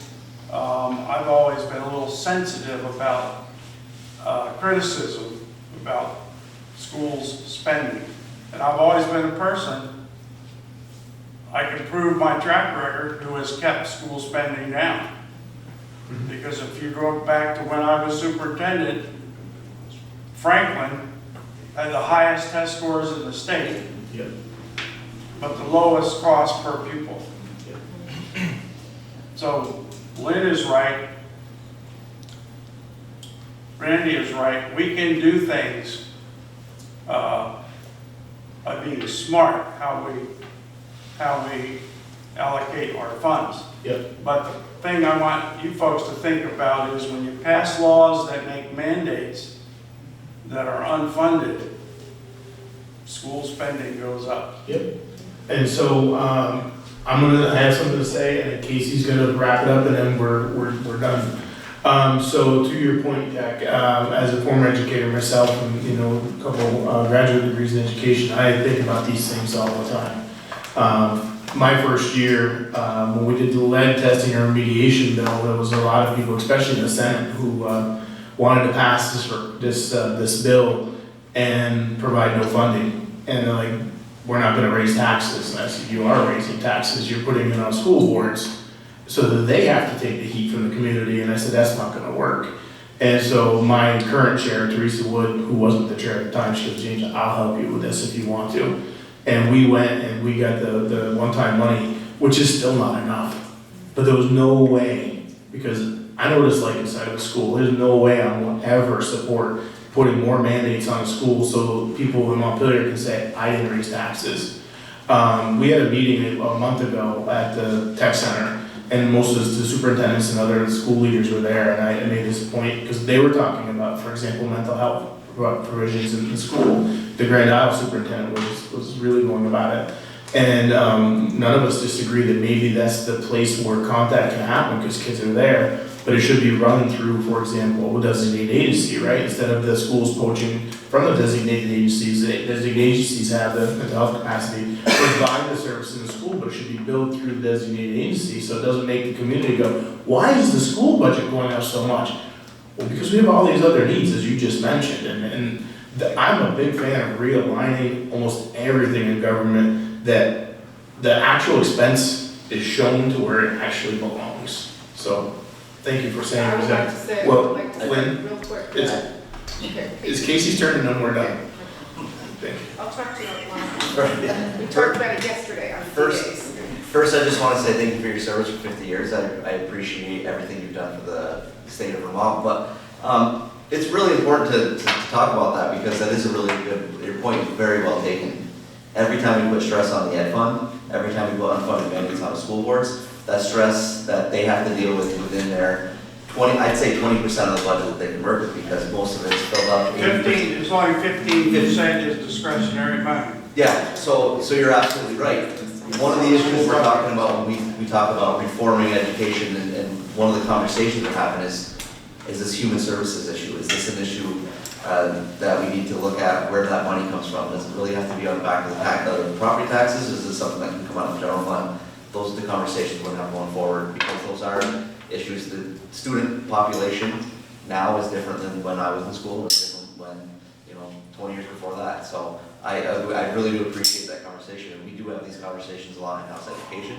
I've always been a little sensitive about criticism about schools spending. And I've always been a person, I can prove my track record, who has kept school spending down. Because if you go back to when I was superintendent, Franklin had the highest test scores in the state, Yep. but the lowest cost per pupil. Yep. So Lynn is right, Randy is right, we can do things by being smart how we allocate our funds. Yep. But the thing I want you folks to think about is when you pass laws that make mandates that are unfunded, school spending goes up. Yep. And so, I have something to say, and Casey's gonna wrap it up, and then we're done. So to your point, Jack, as a former educator myself, and, you know, a couple graduate degrees in education, I think about these things all the time. My first year, when we did the lead testing or remediation bill, there was a lot of people, especially in the Senate, who wanted to pass this bill and provide no funding. And they're like, we're not gonna raise taxes. And I said, you are raising taxes, you're putting it on school boards so that they have to take the heat from the community. And I said, that's not gonna work. And so my current chair, Teresa Wood, who wasn't the chair at the time, she goes, James, I'll help you with this if you want to. And we went and we got the one-time money, which is still not enough. But there was no way, because I know what it's like inside of a school, there's no way I will ever support putting more mandates on a school so people in Montpelier can say, I didn't raise taxes. We had a meeting a month ago at the tech center, and most of the superintendents and other school leaders were there, and I made this point, because they were talking about, for example, mental health provisions in the school. The Grand Isle superintendent was really going about it. And none of us disagree that maybe that's the place where contact can happen because kids are there, but it should be run through, for example, a designated agency, right? Instead of the schools poaching from the designated agencies, the designated agencies have the mental health capacity to provide the service in the school, but it should be billed through the designated agency so it doesn't make the community go, why is the school budget going up so much? Well, because we have all these other needs, as you just mentioned, and I'm a big fan of realigning almost everything in government that the actual expense is shown to where it actually belongs. So, thank you for saying I would that. like to say, Well, like to say Lynn, real quick. it's Casey's turn and then we're done. Thank you. I'll talk to you offline. We talked about it yesterday on TAs. First, I just want to say thank you for your service for 50 years. I appreciate everything you've done for the state of Vermont, but it's really important to talk about that because that is a really good, your point is very well taken. Every time we put stress on the ed fund, every time we put unfunded mandates on the school boards, that stress that they have to deal with within their 20, I'd say 20% of the budget that they can work with because most of it's filled up. 15, it's only 15% is discretionary money. Yeah, so you're absolutely right. One of the issues we're talking about when we talk about reforming education and one of the conversations that happen is this human services issue? Is this an issue that we need to look at where that money comes from? Does it really have to be on the back of the property taxes? Is this something that can come out of the general fund? Those are the conversations we're going to have going forward because those are issues. The student population now is different than when I was in school, it's different when, 20 years before that. So I really do appreciate that conversation. And we do have these conversations a lot in house education.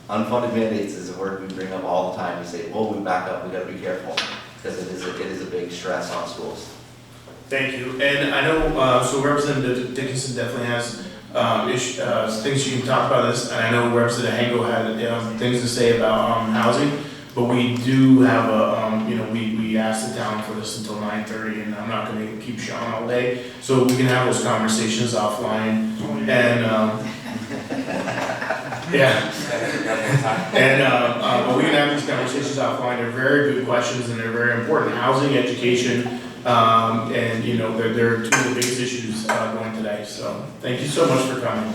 Unfunded mandates is a word we bring up all the time. We say, well, we back up, we got to be careful because it is a big stress on schools. Thank you. And I know, so Representative Dickinson definitely has things you can talk about this, and I know Representative Hango had things to say about housing, but we do have we asked the town for this until 9:30, and I'm not going to keep Sean all day, so we can have those conversations offline, and yeah. And but we can have these conversations offline. They're very good questions and they're very important. Housing, education, and they're two of the biggest issues going today. So thank you so much for coming.